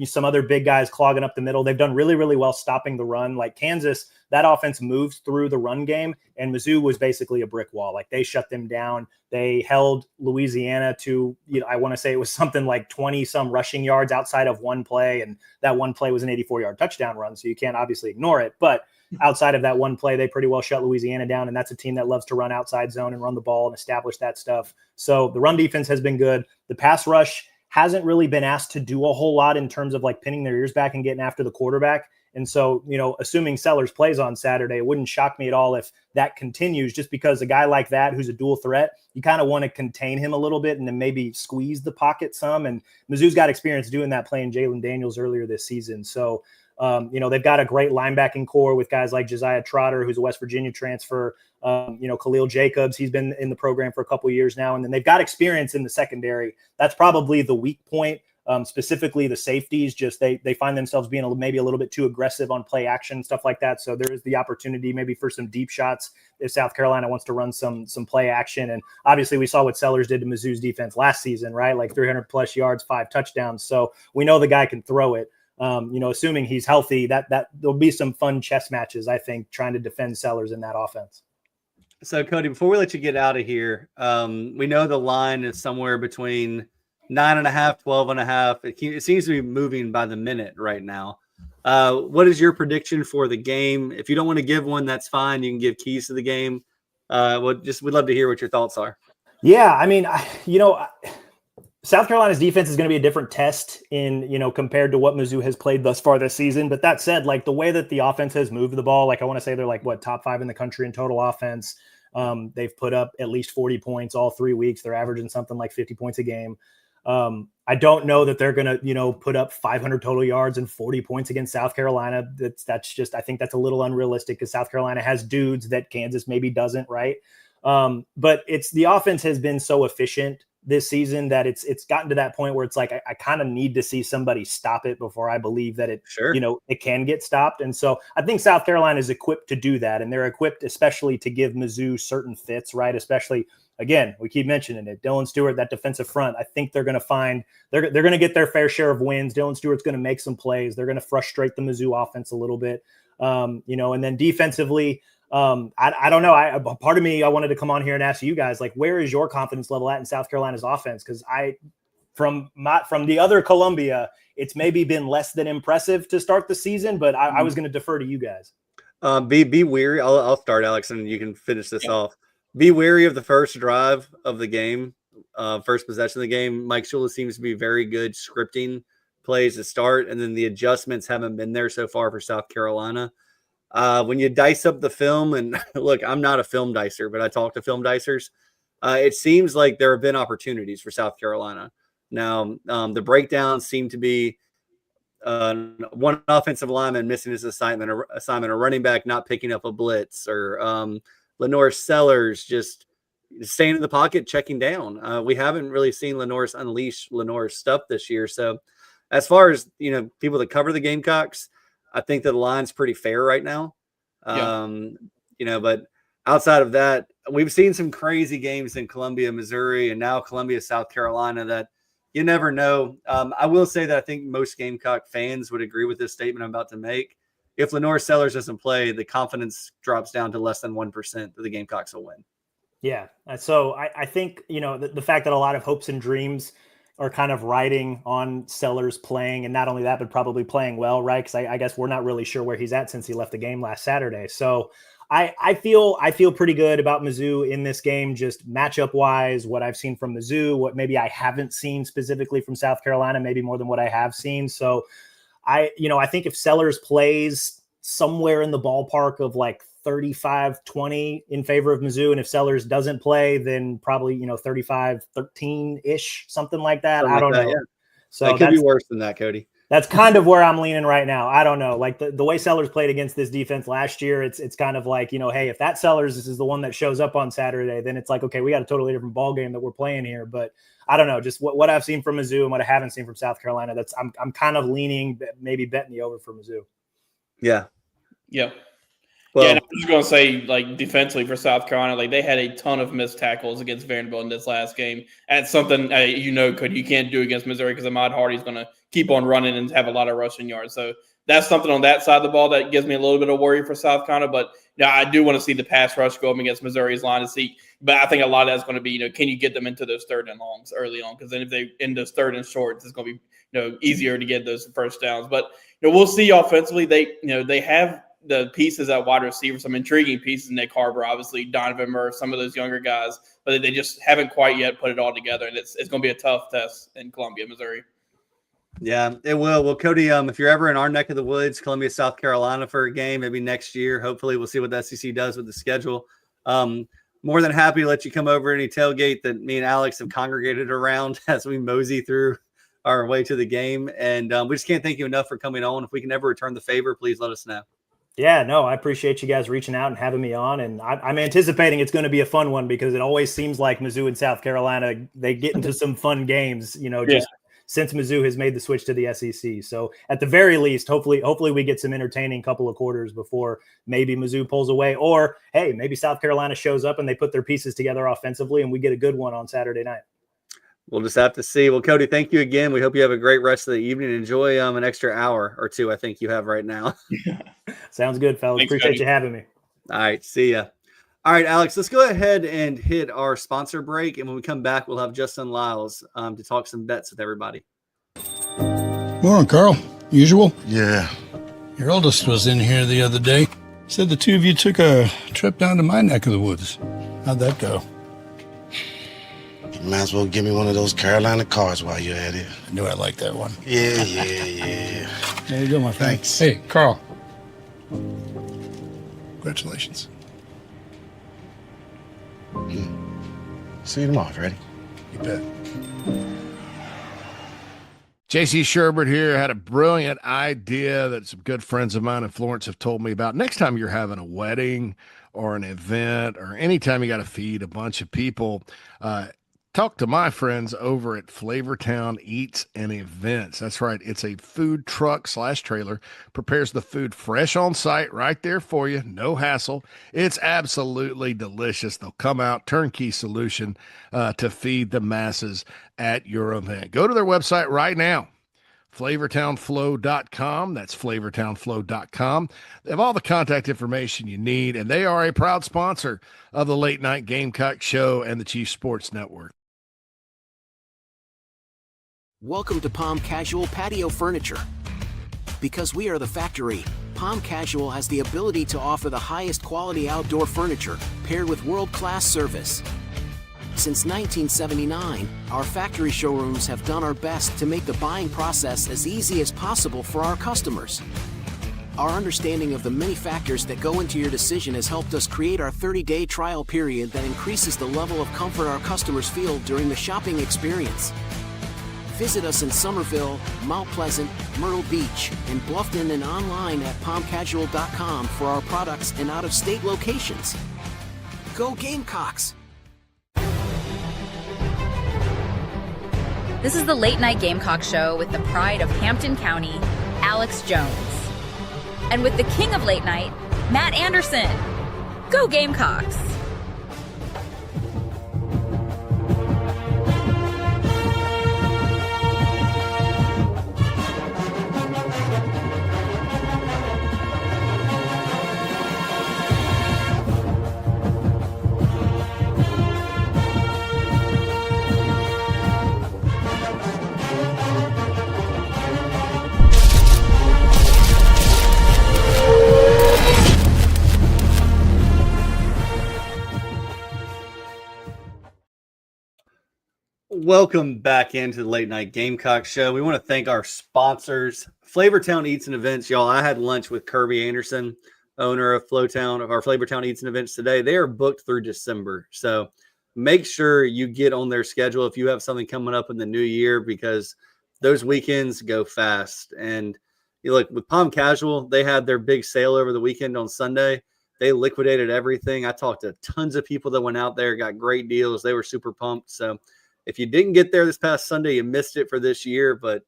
some other big guys clogging up the middle. They've done really, really well stopping the run. Kansas, that offense moves through the run game, and Mizzou was basically a brick wall. They shut them down. They held Louisiana to, I want to say it was something like 20 some rushing yards outside of one play. And that one play was an 84-yard touchdown run. So you can't obviously ignore it, but outside of that one play, they pretty well shut Louisiana down. And that's a team that loves to run outside zone and run the ball and establish that stuff. So the run defense has been good. The pass rush hasn't really been asked to do a whole lot in terms of pinning their ears back and getting after the quarterback. And so, assuming Sellers plays on Saturday, it wouldn't shock me at all if that continues, just because a guy like that, who's a dual threat, you kind of want to contain him a little bit and then maybe squeeze the pocket some. And Mizzou's got experience doing that, playing Jalen Daniels earlier this season. So, they've got a great linebacking core with guys like Josiah Trotter, who's a West Virginia transfer, Khalil Jacobs. He's been in the program for a couple of years now. And then they've got experience in the secondary. That's probably the weak point. Specifically the safeties, just they find themselves being maybe a little bit too aggressive on play action, stuff like that. So there is the opportunity maybe for some deep shots if South Carolina wants to run some play action. And obviously we saw what Sellers did to Mizzou's defense last season, right? 300 plus yards, 5 touchdowns. So we know the guy can throw it. Assuming he's healthy, that there'll be some fun chess matches, I think, trying to defend Sellers in that offense. So Cody, before we let you get out of here, we know the line is somewhere between 9.5, 12.5. It seems to be moving by the minute right now. What is your prediction for the game? If you don't want to give one, that's fine. You can give keys to the game. We'd love to hear what your thoughts are. Yeah, I mean, South Carolina's defense is going to be a different test compared to what Mizzou has played thus far this season. But that said, like the way that the offense has moved the ball, like I want to say they're like top 5 in the country in total offense. They've put up at least 40 points all 3 weeks. They're averaging something like 50 points a game. I don't know that they're going to, put up 500 total yards and 40 points against South Carolina. I think that's a little unrealistic because South Carolina has dudes that Kansas maybe doesn't, right? But the offense has been so efficient this season that it's gotten to that point where it's like, I kind of need to see somebody stop it before I believe that it can get stopped. And so I think South Carolina is equipped to do that. And they're equipped, especially to give Mizzou certain fits, right? Especially, again, we keep mentioning it, Dylan Stewart, that defensive front. I think they're going to get their fair share of wins. Dylan Stewart's going to make some plays. They're going to frustrate the Mizzou offense a little bit, and then defensively, I don't know. Part of me, I wanted to come on here and ask you guys, like, where is your confidence level at in South Carolina's offense? Because from the other Columbia, it's maybe been less than impressive to start the season, but I was going to defer to you guys. Be wary. I'll start, Alex, and you can finish this off. Be wary of the first drive of the game, first possession of the game. Mike Shula seems to be very good scripting plays to start, and then the adjustments haven't been there so far for South Carolina. When you dice up the film, and look, I'm not a film dicer, but I talk to film dicers. It seems like there have been opportunities for South Carolina. Now, the breakdowns seem to be one offensive lineman missing his assignment, a running back not picking up a blitz, or Lenore Sellers just staying in the pocket, checking down. We haven't really seen Lenore's unleash Lenore's stuff this year. So as far as, people that cover the Gamecocks, I think that the line's pretty fair right now. But outside of that, we've seen some crazy games in Columbia, Missouri, and now Columbia, South Carolina that you never know. I will say that I think most Gamecock fans would agree with this statement I'm about to make. If Lenore Sellers doesn't play, the confidence drops down to less than 1% that the Gamecocks will win. Yeah. So I think, the fact that a lot of hopes and dreams are kind of riding on Sellers playing, and not only that, but probably playing well, right? Because I guess we're not really sure where he's at since he left the game last Saturday. So I feel pretty good about Mizzou in this game, just matchup wise, what I've seen from Mizzou, what maybe I haven't seen specifically from South Carolina, maybe more than what I have seen. So I think if Sellers plays somewhere in the ballpark of like 35-20 in favor of Mizzou, and if Sellers doesn't play, then probably 35-13 ish, something like that. Something I don't know. Yeah. So it could be worse than that, Cody. That's kind of where I'm leaning right now. I don't know. Like the way Sellers played against this defense last year, it's kind of like, hey, if that Sellers is the one that shows up on Saturday, then it's like, okay, we got a totally different ball game that we're playing here. But I don't know, just what I've seen from Mizzou and what I haven't seen from South Carolina. I'm kind of leaning, maybe betting the over for Mizzou. Yeah. Yeah. Well, and I'm just going to say, like, defensively for South Carolina, like, they had a ton of missed tackles against Vanderbilt in this last game. That's something, you can't do against Missouri because Ahmad Hardy's going to keep on running and have a lot of rushing yards. So that's something on that side of the ball that gives me a little bit of worry for South Carolina. But, I do want to see the pass rush go up against Missouri's line to see. But I think a lot of that's going to be, can you get them into those third and longs early on? Because then if they in those third and shorts, it's going to be, easier to get those first downs. But, we'll see offensively. They have the pieces at wide receiver, some intriguing pieces. Nick Harbor, obviously, Donovan Murph, some of those younger guys, but they just haven't quite yet put it all together. And it's going to be a tough test in Columbia, Missouri. Yeah, it will. Well, Cody, if you're ever in our neck of the woods, Columbia, South Carolina for a game, maybe next year, hopefully we'll see what the SEC does with the schedule. More than happy to let you come over any tailgate that me and Alex have congregated around as we mosey through our way to the game. And we just can't thank you enough for coming on. If we can ever return the favor, please let us know. Yeah, no, I appreciate you guys reaching out and having me on. And I'm anticipating it's going to be a fun one because it always seems like Mizzou and South Carolina, they get into some fun games, just since Mizzou has made the switch to the SEC. So at the very least, hopefully we get some entertaining couple of quarters before maybe Mizzou pulls away, or hey, maybe South Carolina shows up and they put their pieces together offensively and we get a good one on Saturday night. We'll just have to see. Well, Cody, thank you again. We hope you have a great rest of the evening. Enjoy an extra hour or two I think you have right now. Sounds good, fellas. Thanks, Appreciate Cody. you having me. All right. See ya. All right, Alex, let's go ahead and hit our sponsor break. And when we come back, we'll have Justin Lyles to talk some bets with everybody. Morning, Carl. Usual? Yeah. Your oldest was in here the other day. Said the two of you took a trip down to my neck of the woods. How'd that go? You might as well give me one of those Carolina cards while you're at it. I knew I liked that one. Yeah. There you go, my friend. Thanks. Hey, Carl. Congratulations. See you tomorrow, Freddie. You bet. JC Sherbert here had a brilliant idea that some good friends of mine in Florence have told me about. Next time you're having a wedding or an event or anytime you got to feed a bunch of people, talk to my friends over at Flavortown Eats and Events. That's right. It's a food truck / trailer, prepares the food fresh on site right there for you. No hassle. It's absolutely delicious. They'll come out, turnkey solution to feed the masses at your event. Go to their website right now. flavortownflow.com. That's flavortownflow.com. They have all the contact information you need, and they are a proud sponsor of the Late Night Gamecock Show and the Chief Sports Network. Welcome to Palm Casual Patio Furniture. Because we are the factory, Palm Casual has the ability to offer the highest quality outdoor furniture paired with world-class service. Since 1979, our factory showrooms have done our best to make the buying process as easy as possible for our customers. Our understanding of the many factors that go into your decision has helped us create our 30-day trial period that increases the level of comfort our customers feel during the shopping experience. Visit us in Somerville, Mount Pleasant, Myrtle Beach, and Bluffton, and online at palmcasual.com for our products in out-of-state locations. Go Gamecocks! This is the Late Night Gamecock Show with the pride of Hampton County, Alex Jones. And with the king of late night, Matt Anderson. Go Gamecocks! Welcome back into the Late Night Gamecock Show. We want to thank our sponsors, Flavortown Eats and Events. Y'all, I had lunch with Kirby Anderson, owner of Flavortown Eats and Events today. They are booked through December. So make sure you get on their schedule if you have something coming up in the new year, because those weekends go fast. And you look with Palm Casual, they had their big sale over the weekend on Sunday. They liquidated everything. I talked to tons of people that went out there, got great deals. They were super pumped. So if you didn't get there this past Sunday, you missed it for this year. But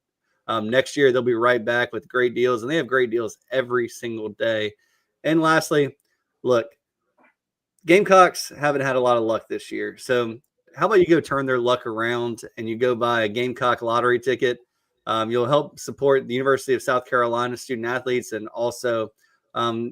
next year, they'll be right back with great deals. And they have great deals every single day. And lastly, look, Gamecocks haven't had a lot of luck this year. So how about you go turn their luck around and you go buy a Gamecock lottery ticket? You'll help support the University of South Carolina student athletes and also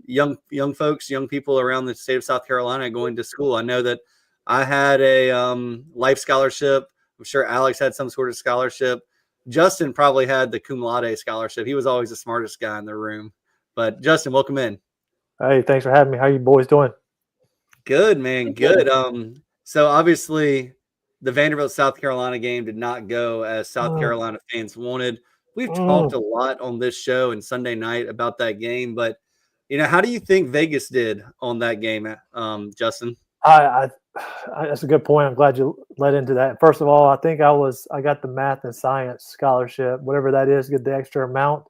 young folks, young people around the state of South Carolina going to school. I know that I had a life scholarship. I'm sure Alex had some sort of scholarship. Justin probably had the cum laude scholarship. He was always the smartest guy in the room. But Justin, welcome in. Hey, thanks for having me. How you boys doing? Good, man. Good. So obviously the Vanderbilt South Carolina game did not go as South Carolina fans wanted. We've talked a lot on this show and Sunday night about that game, but how do you think Vegas did on that game, Justin? That's a good point. I'm glad you led into that. First of all, I think I got the math and science scholarship, whatever that is, get the extra amount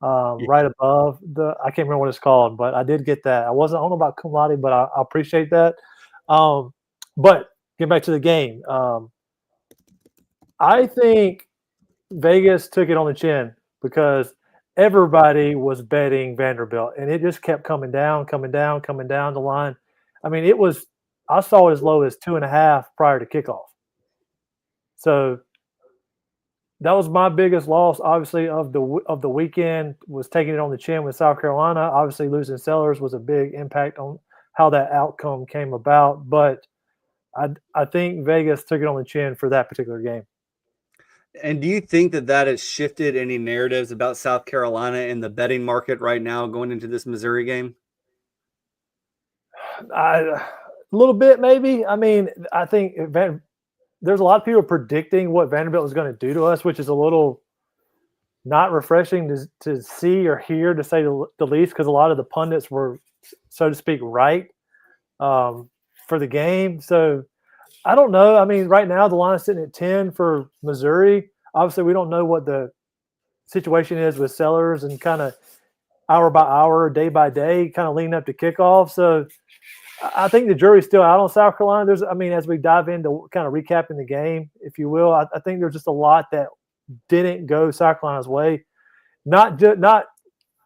right above I can't remember what it's called, but I did get that. I don't know about cum laude, but I appreciate that. But get back to the game. I think Vegas took it on the chin because everybody was betting Vanderbilt, and it just kept coming down the line. I mean, I saw it as low as 2.5 prior to kickoff. So that was my biggest loss, obviously, of the weekend, was taking it on the chin with South Carolina. Obviously, losing Sellers was a big impact on how that outcome came about. But I think Vegas took it on the chin for that particular game. And do you think that has shifted any narratives about South Carolina in the betting market right now going into this Missouri game? A little bit, maybe. I mean, I think there's a lot of people predicting what Vanderbilt was going to do to us, which is a little not refreshing to see or hear, to say the least, because a lot of the pundits were, so to speak, right for the game. So I don't know. I mean, right now the line is sitting at 10 for Missouri. Obviously, we don't know what the situation is with Sellers and kind of hour by hour, day by day, kind of leading up to kickoff. So I think the jury's still out on South Carolina. As we dive into kind of recapping the game, if you will, I think there's just a lot that didn't go South Carolina's way. Not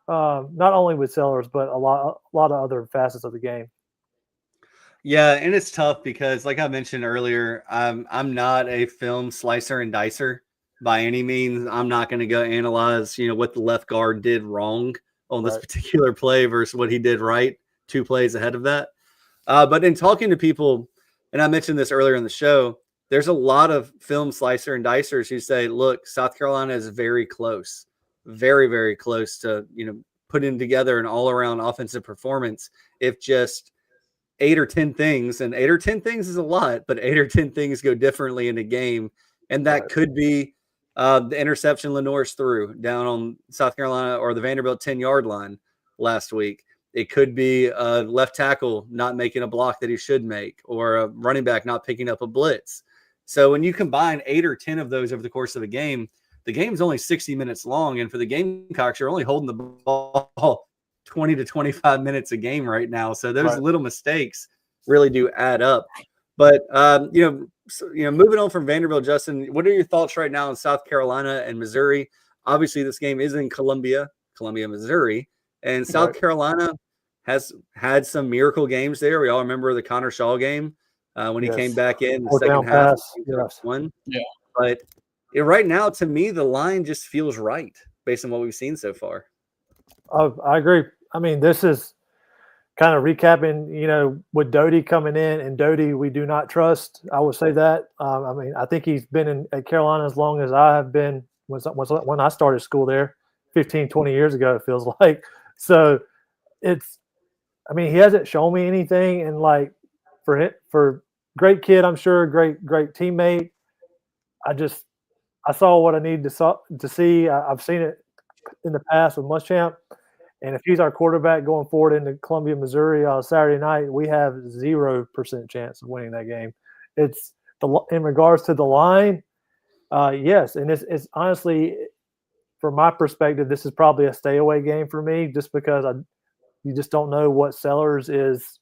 only with Sellers, but a lot of other facets of the game. Yeah, and it's tough because, like I mentioned earlier, I'm not a film slicer and dicer by any means. I'm not going to go analyze, what the left guard did wrong on this particular play versus what he did right 2 plays ahead of that. But in talking to people, and I mentioned this earlier in the show, there's a lot of film slicer and dicers who say, look, South Carolina is very close, very, very close to, putting together an all-around offensive performance if just 8 or 10 things, and 8 or 10 things is a lot, but 8 or 10 things go differently in a game. And that could be the interception Lenoir's threw down on South Carolina or the Vanderbilt 10-yard line last week. It could be a left tackle not making a block that he should make, or a running back not picking up a blitz. So when you combine 8 or 10 of those over the course of a game, the game's only 60 minutes long. And for the Gamecocks, you're only holding the ball 20 to 25 minutes a game right now. So those little mistakes really do add up. But, moving on from Vanderbilt, Justin, what are your thoughts right now on South Carolina and Missouri? Obviously, this game is in Columbia, Missouri, and South Carolina has had some miracle games there. We all remember the Connor Shaw game when he came back in the second half. One. Yeah. But right now, to me, the line just feels right based on what we've seen so far. I agree. I mean, this is kind of recapping, with Doty coming in, and Doty we do not trust. I would say that. I think he's been at Carolina as long as I have been when I started school there 15, 20 years ago, it feels like. So he hasn't shown me anything. And for great kid, I'm sure, great teammate. I saw what I needed to see. I've seen it in the past with Muschamp. And if he's our quarterback going forward into Columbia, Missouri on Saturday night, we have 0% chance of winning that game. It's in regards to the line, yes. And it's honestly, from my perspective, this is probably a stay away game for me, just because you just don't know what Sellers is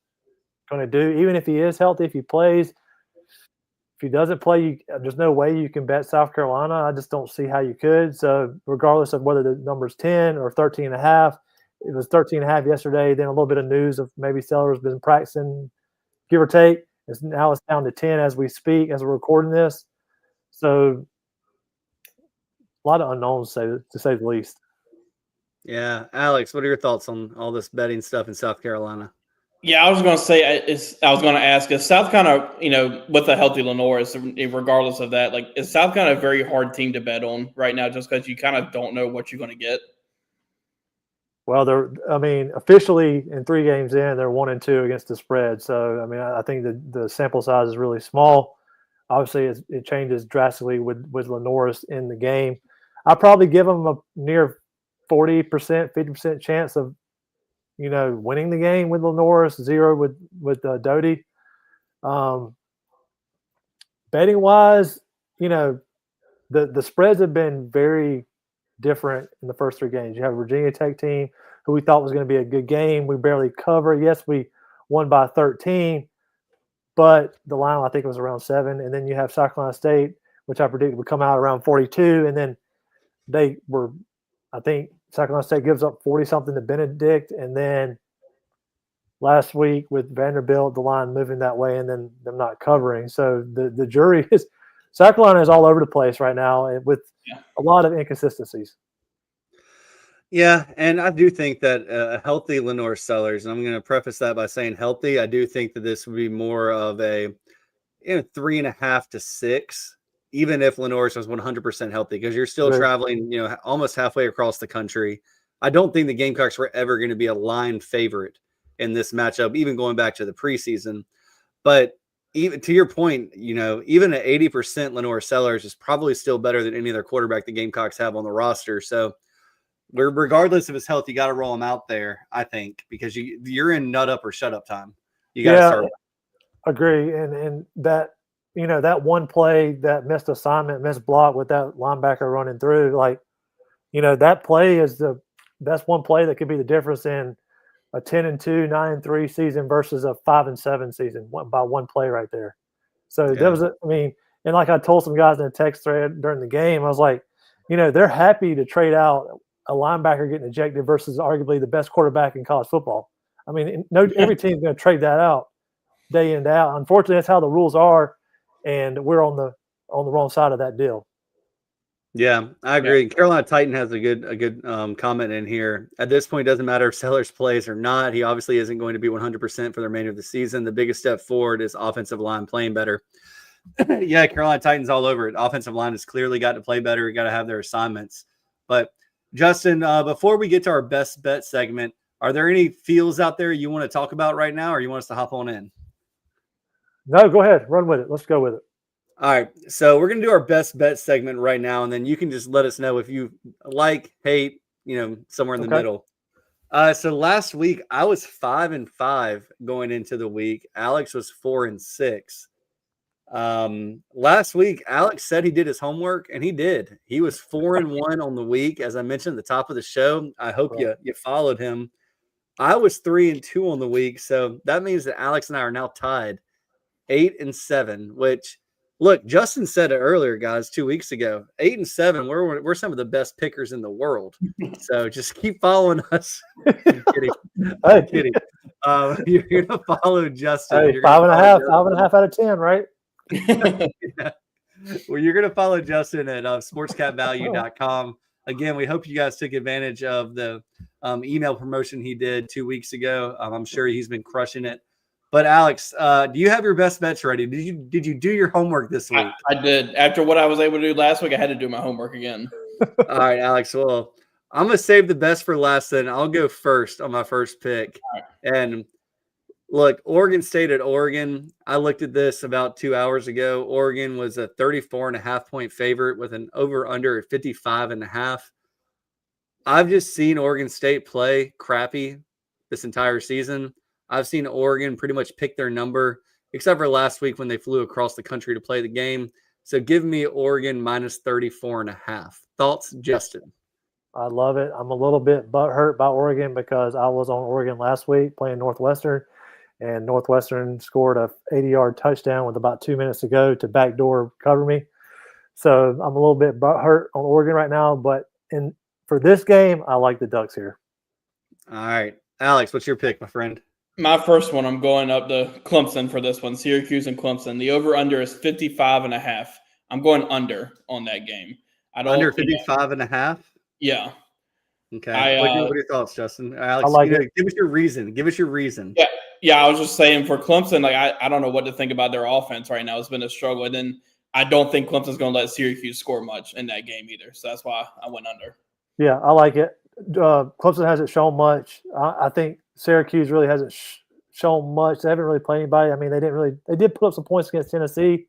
going to do. Even if he is healthy, if he plays, if he doesn't play, there's no way you can bet South Carolina. I just don't see how you could. So regardless of whether the number's 10 or 13.5, it was 13.5 yesterday. Then a little bit of news of maybe Sellers been practicing, give or take. Now it's down to 10 as we speak, as we're recording this. So a lot of unknowns, to say the least. Yeah. Alex, what are your thoughts on all this betting stuff in South Carolina? Yeah, I was going to say, I was going to ask, is South Carolina, with a healthy Lenoir, regardless of that, is South Carolina a very hard team to bet on right now, just because you kind of don't know what you're going to get? Well, officially in 3 games in, they're 1-2 against the spread. So, I think the sample size is really small. Obviously, it changes drastically with Lenoir in the game. I'll probably give them a near 40%, 50% chance of, winning the game with Lenoir, 0 with Doty. Betting wise, the spreads have been very different in the first 3 games. You have a Virginia Tech team who we thought was going to be a good game. We barely covered. Yes, we won by 13, but the line I think was around 7. And then you have South Carolina State, which I predicted would come out around 42, and then they were, I think South Carolina State gives up 40-something to Benedict, and then last week with Vanderbilt, the line moving that way and then them not covering. So the jury is – South Carolina is all over the place right now with a lot of inconsistencies. Yeah, and I do think that a healthy Lenoir Sellers, and I'm going to preface that by saying healthy, I do think that this would be more of a 3.5 to 6, even if Lenoir was 100% healthy, because you're still traveling, almost halfway across the country. I don't think the Gamecocks were ever going to be a line favorite in this matchup, even going back to the preseason. But even to your point, even at 80%, Lenore Sellers is probably still better than any other quarterback the Gamecocks have on the roster. So regardless of his health, you got to roll him out there, I think, because you're in nut up or shut up time. You got to start. Agree. And that, that one play, that missed assignment, missed block with that linebacker running through, that play that's one play that could be the difference in a 10-2, 9-3 season versus a 5-7 season by one play right there. So there was, and like I told some guys in the text thread during the game, I was like, they're happy to trade out a linebacker getting ejected versus arguably the best quarterback in college football. Every team's going to trade that out day in, day out. Unfortunately, that's how the rules are, and we're on the wrong side of that deal. Yeah, I agree. Yeah. Carolina Titan has a good comment in here. At this point, it doesn't matter if Sellers plays or not. He obviously isn't going to be 100% for the remainder of the season. The biggest step forward is offensive line playing better. Yeah, Carolina Titans all over it. Offensive line has clearly got to play better. You got to have their assignments. But Justin, before we get to our best bet segment, are there any feels out there you want to talk about right now, or you want us to hop on in? No, go ahead. Run with it. Let's go with it. All right, so we're going to do our best bet segment right now, and then you can just let us know if you like, hate, somewhere in the middle. So last week, I was 5-5 going into the week. Alex was 4-6. Last week, Alex said he did his homework, and he did. He was 4-1 on the week, as I mentioned at the top of the show. I hope you followed him. I was 3-2 on the week, so that means that Alex and I are now tied 8-7, which – look, Justin said it earlier, guys, 2 weeks ago. 8-7, we're some of the best pickers in the world. So just keep following us. I'm kidding. I'm kidding. You're going to follow Justin. Hey, 5.5 out of 10, right? Yeah. Well, you're going to follow Justin at sportscapvalue.com. Again, we hope you guys took advantage of the email promotion he did 2 weeks ago. I'm sure he's been crushing it. But Alex, do you have your best bets ready? Did you do your homework this week? I did. After what I was able to do last week, I had to do my homework again. All right, Alex. Well, I'm gonna save the best for last. Then I'll go first on my first pick. Right. And look, Oregon State at Oregon. I looked at this about 2 hours ago. Oregon was a 34.5-point favorite with an over/under at 55.5. I've just seen Oregon State play crappy this entire season. I've seen Oregon pretty much pick their number, except for last week when they flew across the country to play the game. So give me Oregon minus 34.5. Thoughts, Justin? I love it. I'm a little bit butthurt by Oregon because I was on Oregon last week playing Northwestern, and Northwestern scored a 80-yard touchdown with about 2 minutes to go to backdoor cover me. So I'm a little bit butthurt on Oregon right now, but for this game, I like the Ducks here. All right. Alex, what's your pick, my friend? My first one, I'm going up to Clemson for this one, Syracuse and Clemson. The over-under is 55.5. I'm going under on that game. Under 55.5? Yeah. Okay. What are your thoughts, Justin? Alex, give us your reason. Yeah. I was just saying for Clemson, I don't know what to think about their offense right now. It's been a struggle. And then I don't think Clemson's going to let Syracuse score much in that game either. So that's why I went under. Yeah, I like it. Clemson hasn't shown much. I think Syracuse really hasn't shown much. They haven't really played anybody. They did put up some points against Tennessee.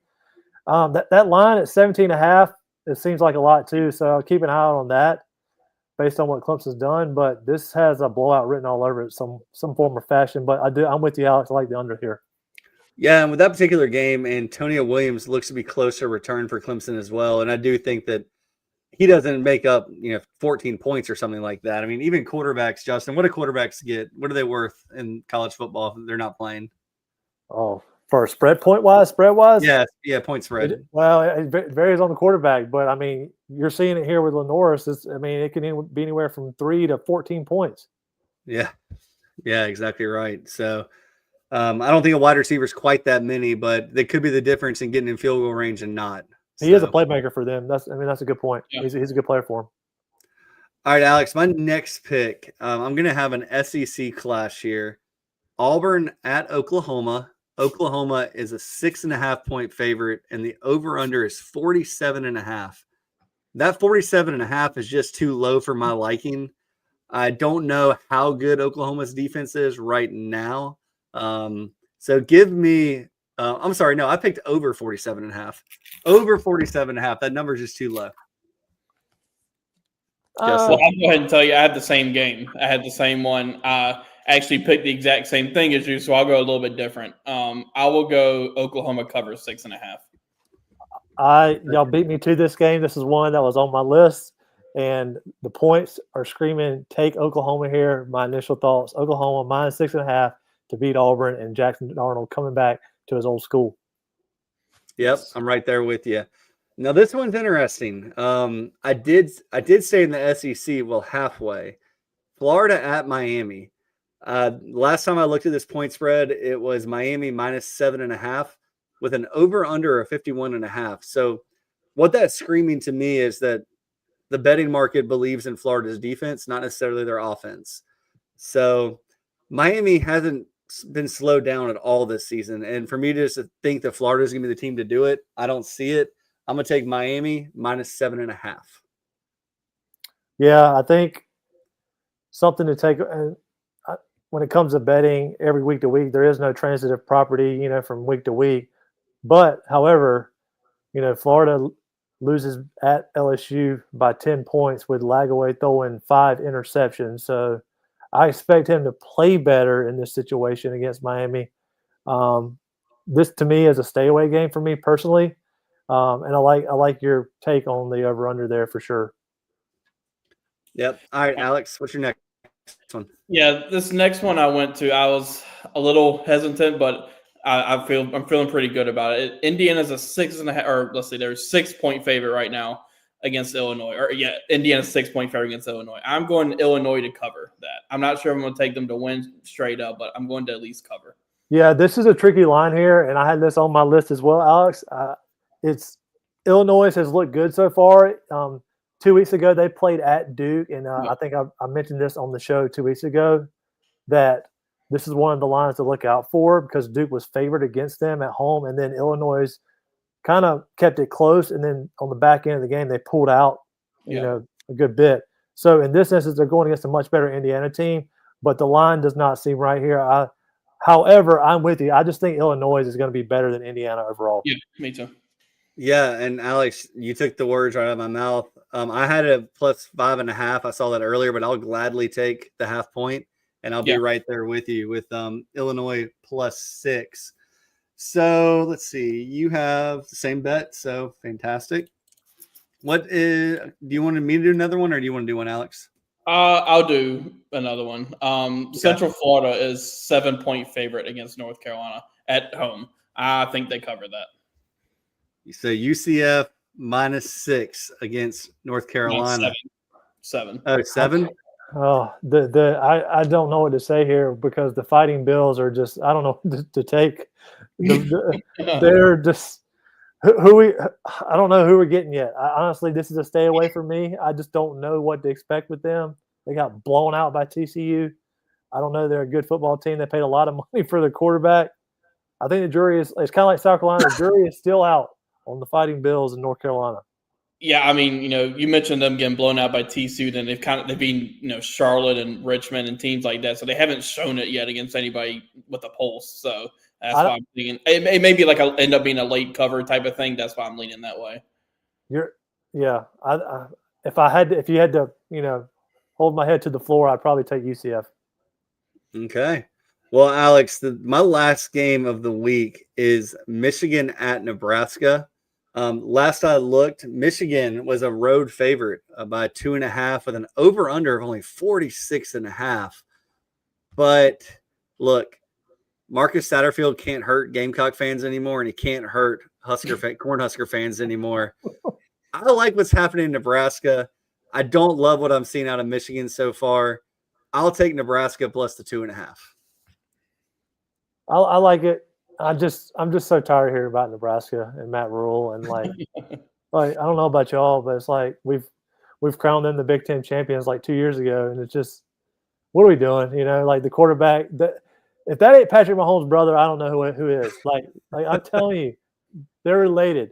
That line at 17.5, it seems like a lot too. So I'll keep an eye out on that based on what Clemson's done. But this has a blowout written all over it, some form or fashion. But I'm with you, Alex. I like the under here. Yeah, and with that particular game, Antonio Williams looks to be close to return for Clemson as well. And I do think that he doesn't make up, 14 points or something like that. I mean, even quarterbacks, Justin, what do quarterbacks get? What are they worth in college football if they're not playing? Oh, for spread wise? Yeah, point spread. Well, it varies on the quarterback, but you're seeing it here with Lenoris. It can be anywhere from 3 to 14 points. Yeah, exactly right. So I don't think a wide receiver is quite that many, but they could be the difference in getting in field goal range and not. He is a playmaker for them. That's a good point. Yeah. He's a good player for him. All right, Alex, my next pick, I'm going to have an SEC clash here. Auburn at Oklahoma. Oklahoma is a 6.5-point favorite, and the over-under is 47.5. That 47.5 is just too low for my liking. I don't know how good Oklahoma's defense is right now. So give me I'm sorry. No, I picked over 47.5. Over 47.5. That number is just too low. Well, I'll go ahead and tell you, I had the same game. I had the same one. I actually picked the exact same thing as you, so I'll go a little bit different. I will go Oklahoma covers 6.5. Y'all beat me to this game. This is one that was on my list, and the points are screaming, take Oklahoma here. My initial thoughts, Oklahoma minus 6.5 to beat Auburn, and Jackson Arnold coming back to his old school. Yep, I'm right there with you. Now this one's interesting. I did stay in the SEC, well, halfway. Florida at Miami. Last time I looked at this point spread, it was Miami minus 7.5 with an over under of 51.5. So what that's screaming to me is that the betting market believes in Florida's defense, not necessarily their offense. So Miami hasn't been slowed down at all this season. And for me to just think that Florida is going to be the team to do it, I don't see it. I'm going to take Miami minus 7.5. Yeah, I think something to take when it comes to betting every week to week. There is no transitive property, from week to week. But, however, Florida loses at LSU by 10 points with Lagaway throwing 5 interceptions. So I expect him to play better in this situation against Miami. This, to me, is a stay-away game for me personally. And I like your take on the over-under there for sure. Yep. All right, Alex, what's your next one? Yeah, this next one I went to, I was a little hesitant, but I'm feeling pretty good about it. Indiana's a 6.5, or let's see, they're 6-point favorite right now against Illinois. Indiana's 6-point favorite against Illinois. I'm going Illinois to cover that. I'm not sure I'm going to take them to win straight up, but I'm going to at least cover. Yeah, this is a tricky line here, and I had this on my list as well, Alex. It's Illinois has looked good so far. 2 weeks ago, they played at Duke, and I think I mentioned this on the show 2 weeks ago, that this is one of the lines to look out for because Duke was favored against them at home, and then Illinois kind of kept it close, and then on the back end of the game, they pulled out, a good bit. So in this instance, they're going against a much better Indiana team, but the line does not seem right here. However, I'm with you. I just think Illinois is going to be better than Indiana overall. Yeah, me too. Yeah, and Alex, you took the words right out of my mouth. I had a plus 5.5. I saw that earlier, but I'll gladly take the half point, and I'll be right there with you with Illinois plus 6. So let's see. You have the same bet, so fantastic. Do you want me to do another one, or do you want to do one, Alex? I'll do another one. Okay. Central Florida is 7-point favorite against North Carolina at home. I think they cover that. So UCF minus 6 against North Carolina. 7. Oh, 7? Oh, I don't know what to say here because the Fighting Bills are just, I don't know what to take. They're just I don't know who we're getting yet. Honestly, this is a stay away for me. I just don't know what to expect with them. They got blown out by TCU. I don't know. They're a good football team. They paid a lot of money for their quarterback. I think the jury it's kind of like South Carolina. The jury is still out on the Fighting Bills in North Carolina. Yeah, I mean, you mentioned them getting blown out by TCU. Then they've been, Charlotte and Richmond and teams like that. So they haven't shown it yet against anybody with a pulse. So that's why I'm thinking it may be like end up being a late cover type of thing. That's why I'm leaning that way. If you had to, hold my head to the floor, I'd probably take UCF. Okay. Well, Alex, my last game of the week is Michigan at Nebraska. Last I looked, Michigan was a road favorite by 2.5 with an over-under of only 46.5. But look, Marcus Satterfield can't hurt Gamecock fans anymore, and he can't hurt Cornhusker fans anymore. I like what's happening in Nebraska. I don't love what I'm seeing out of Michigan so far. I'll take Nebraska plus the 2.5. I like it. I'm just so tired of hearing about Nebraska and Matt Rule and like I don't know about y'all, but it's like we've crowned them the Big Ten champions like 2 years ago, and it's just what are we doing? Like the quarterback. If that ain't Patrick Mahomes' brother, I don't know who is. Like I'm telling you, they're related.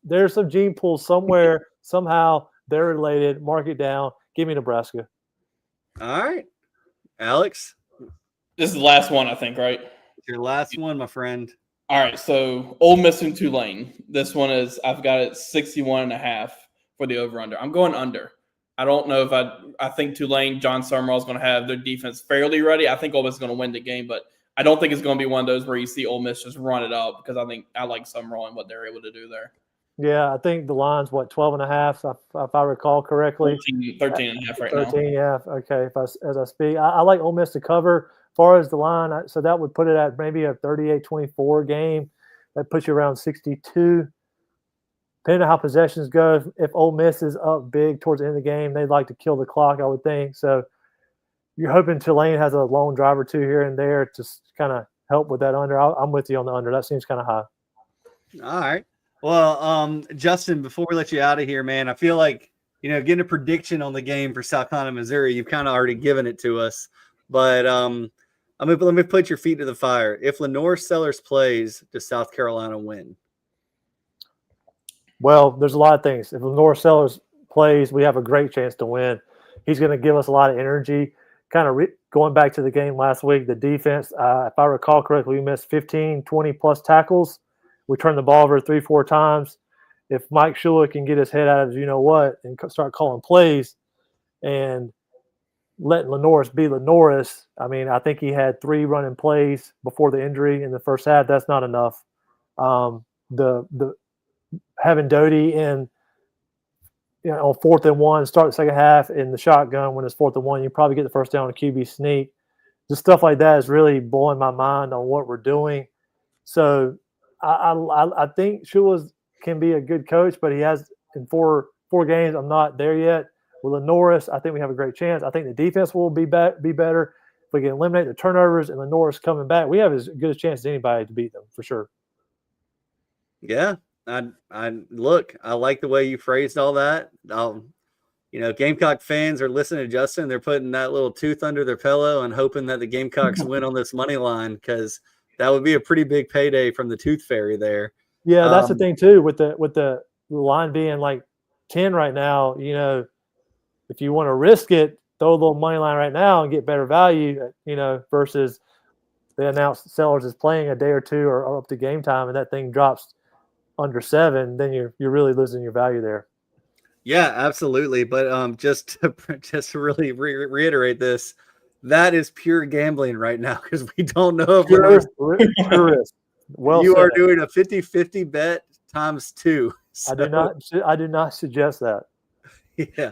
There's some gene pool somewhere somehow they're related. Mark it down. Give me Nebraska. All right, Alex. This is the last one, I think, right? Your last one, my friend. All right, so Ole Miss and Tulane. This one is I've got it 61.5 for the over/under. I'm going under. I don't know if I think Tulane, John Summerall is going to have their defense fairly ready. I think Ole Miss is going to win the game, but I don't think it's going to be one of those where you see Ole Miss just run it up because I like Summerall and what they're able to do there. Yeah, I think the line's 12.5, if I recall correctly. 13.5 right 13, now. Yeah. Okay. As I speak, I like Ole Miss to cover. As far as the line, so that would put it at maybe a 38-24 game. That puts you around 62. Depending on how possessions go, if Ole Miss is up big towards the end of the game, they'd like to kill the clock, I would think. So you're hoping Tulane has a lone drive or two here and there to kind of help with that under. I'm with you on the under. That seems kind of high. All right. Well, Justin, before we let you out of here, man, I feel like, getting a prediction on the game for South Carolina, Missouri, you've kind of already given it to us. But let me put your feet to the fire. If Lenore Sellers plays, does South Carolina win? Well, there's a lot of things. If Lenore Sellers plays, we have a great chance to win. He's going to give us a lot of energy. Kind of going back to the game last week, the defense, if I recall correctly, we missed 15, 20-plus tackles. We turned the ball over 3-4 times. If Mike Shula can get his head out of you-know-what and start calling plays and letting Lenoris be Lenoris, I mean, I think he had 3 running plays before the injury in the first half. That's not enough. Having Doty in, on 4th and 1, start the second half in the shotgun when it's 4th and 1, you probably get the first down on a QB sneak. Just stuff like that is really blowing my mind on what we're doing. So I think Shula can be a good coach, but he has in four games. I'm not there yet. With Lenoris, I think we have a great chance. I think the defense will be better. If we can eliminate the turnovers and Lenoris coming back, we have as good a chance as anybody to beat them for sure. Yeah. I like the way you phrased all that. Gamecock fans are listening to Justin. They're putting that little tooth under their pillow and hoping that the Gamecocks win on this money line, because that would be a pretty big payday from the tooth fairy there. Yeah, that's the thing too, with the line being like 10 right now. If you want to risk it, throw a little money line right now and get better value. Versus they announce Sellers is playing a day or two or up to game time, and that thing drops under 7, then you're really losing your value there. Yeah, absolutely. But just to really reiterate this, that is pure gambling right now, because we don't know if Sure is. Well, you are doing a 50-50 bet times 2. So. I do not suggest that. Yeah.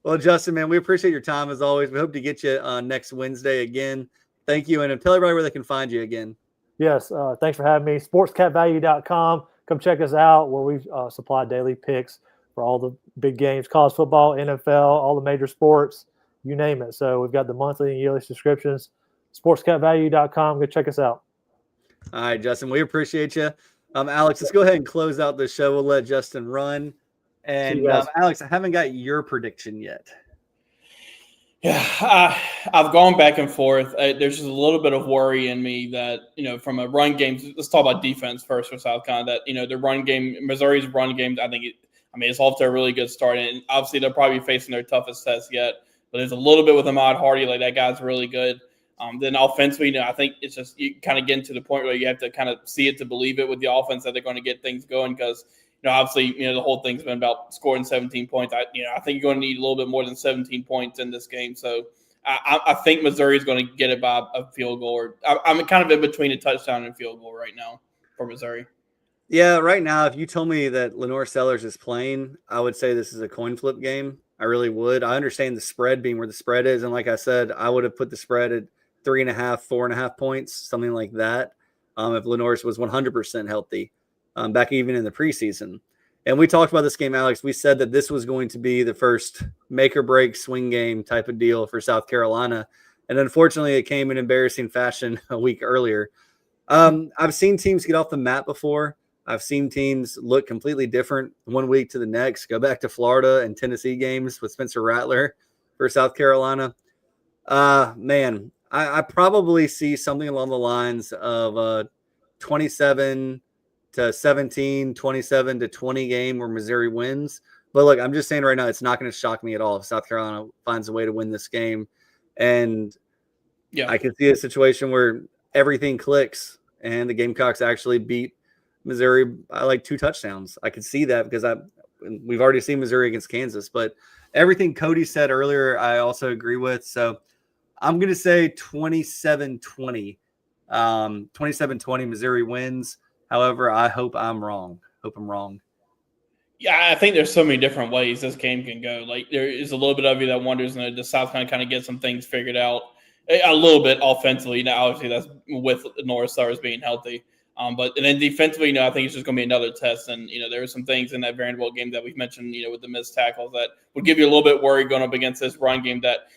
Well, Justin, man, we appreciate your time as always. We hope to get you next Wednesday again. Thank you, and tell everybody where they can find you again. Yes, thanks for having me. SportsCapValue.com. Come check us out, where we supply daily picks for all the big games, college football, NFL, all the major sports, you name it. So we've got the monthly and yearly subscriptions. SportsCapValue.com. Go check us out. All right, Justin, we appreciate you. Alex, let's go ahead and close out the show. We'll let Justin run. And Alex, I haven't got your prediction yet. Yeah, I've gone back and forth. There's just a little bit of worry in me that, from a run game, let's talk about defense first for South Carolina, that, the run game, Missouri's run game, it's off to a really good start. And obviously they'll probably be facing their toughest test yet. But there's a little bit with Ahmad Hardy, like that guy's really good. Then offensively, I think it's just you kind of get to the point where you have to kind of see it to believe it with the offense that they're going to get things going, because obviously, the whole thing's been about scoring 17 points. I think you're going to need a little bit more than 17 points in this game. So I think Missouri is going to get it by a field goal. Or I'm kind of in between a touchdown and field goal right now for Missouri. Yeah, right now, if you told me that Lenore Sellers is playing, I would say this is a coin flip game. I really would. I understand the spread being where the spread is. And like I said, I would have put the spread at 3.5, 4.5 points, something like that, if Lenoris was 100% healthy. Back even in the preseason. And we talked about this game, Alex. We said that this was going to be the first make or break swing game type of deal for South Carolina. And unfortunately, it came in embarrassing fashion a week earlier. I've seen teams get off the mat before. I've seen teams look completely different one week to the next. Go back to Florida and Tennessee games with Spencer Rattler for South Carolina. Man, I probably see something along the lines of 27-17, 27-20 game where Missouri wins. But look, I'm just saying right now, it's not going to shock me at all if South Carolina finds a way to win this game. And I can see a situation where everything clicks and the Gamecocks actually beat Missouri by like 2 touchdowns. I could see that because we've already seen Missouri against Kansas, but everything Cody said earlier, I also agree with. So I'm going to say 27-20. 27-20 Missouri wins. However, I hope I'm wrong. Yeah, I think there's so many different ways this game can go. Like, there is a little bit of you that wonders, the South kind of get some things figured out a little bit offensively. Now, obviously, that's with North Stars being healthy. But and then defensively, I think it's just going to be another test. And, there were some things in that Vanderbilt game that we've mentioned, with the missed tackles that would give you a little bit worried going up against this run game that,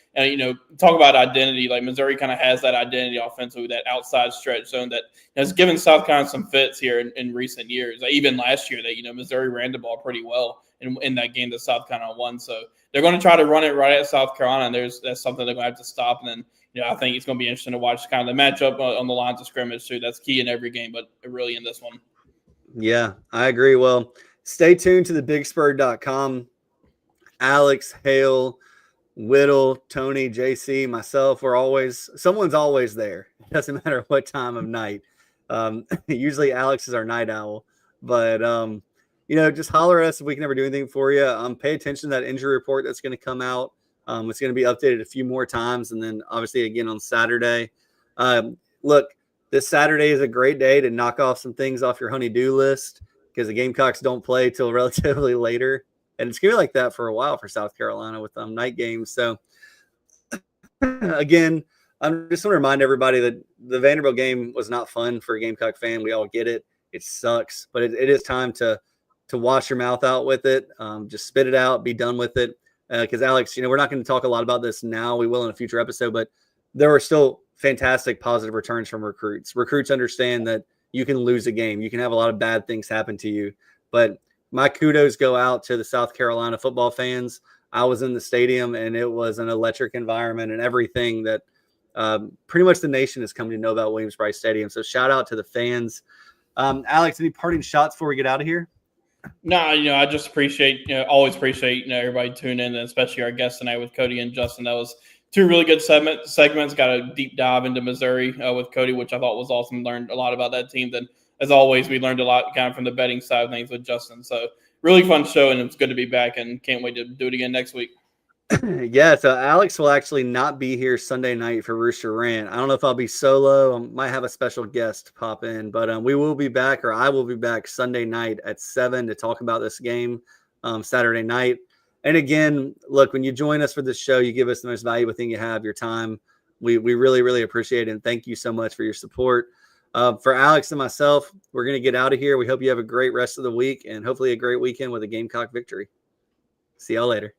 talk about identity. Like, Missouri kind of has that identity offensively, that outside stretch zone that has given South Carolina some fits here in recent years. Like, even last year, that, Missouri ran the ball pretty well in that game that South Carolina won. So they're going to try to run it right at South Carolina, and that's something they're going to have to stop. And then, I think it's going to be interesting to watch kind of the matchup on the lines of scrimmage too. That's key in every game, but really in this one. Yeah, I agree. Well, stay tuned to thebigspur.com. Alex, Hale, Whittle, Tony, JC, myself, someone's always there. It doesn't matter what time of night. Usually Alex is our night owl, but just holler at us if we can ever do anything for you. Pay attention to that injury report that's going to come out. It's going to be updated a few more times, and then obviously again on Saturday. Look, this Saturday is a great day to knock off some things off your honey-do list because the Gamecocks don't play till relatively later, and it's going to be like that for a while for South Carolina with night games. So again, I'm just want to remind everybody that the Vanderbilt game was not fun for a Gamecock fan. We all get it. It sucks, but it is time to wash your mouth out with it. Just spit it out, be done with it. Because Alex, we're not going to talk a lot about this now. We will in a future episode, but there were still fantastic positive returns from recruits. Recruits understand that you can lose a game. You can have a lot of bad things happen to you. But my kudos go out to the South Carolina football fans. I was in the stadium, and it was an electric environment and everything that pretty much the nation has come to know about Williams-Brice Stadium. So shout out to the fans. Alex, any parting shots before we get out of here? No, I just always appreciate, everybody tuning in, and especially our guests tonight with Cody and Justin. That was 2 really good segments. Got a deep dive into Missouri with Cody, which I thought was awesome. Learned a lot about that team. Then, as always, we learned a lot kind of from the betting side of things with Justin. So, really fun show, and it's good to be back, and can't wait to do it again next week. Yeah, so Alex will actually not be here Sunday night for Rooster Rant. I don't know if I'll be solo. I might have a special guest pop in, but we will be back, or I will be back Sunday night at 7 to talk about this game Saturday night. And again, look, when you join us for this show, you give us the most valuable thing you have, your time. We really, really appreciate it, and thank you so much for your support. For Alex and myself, we're going to get out of here. We hope you have a great rest of the week and hopefully a great weekend with a Gamecock victory. See y'all later.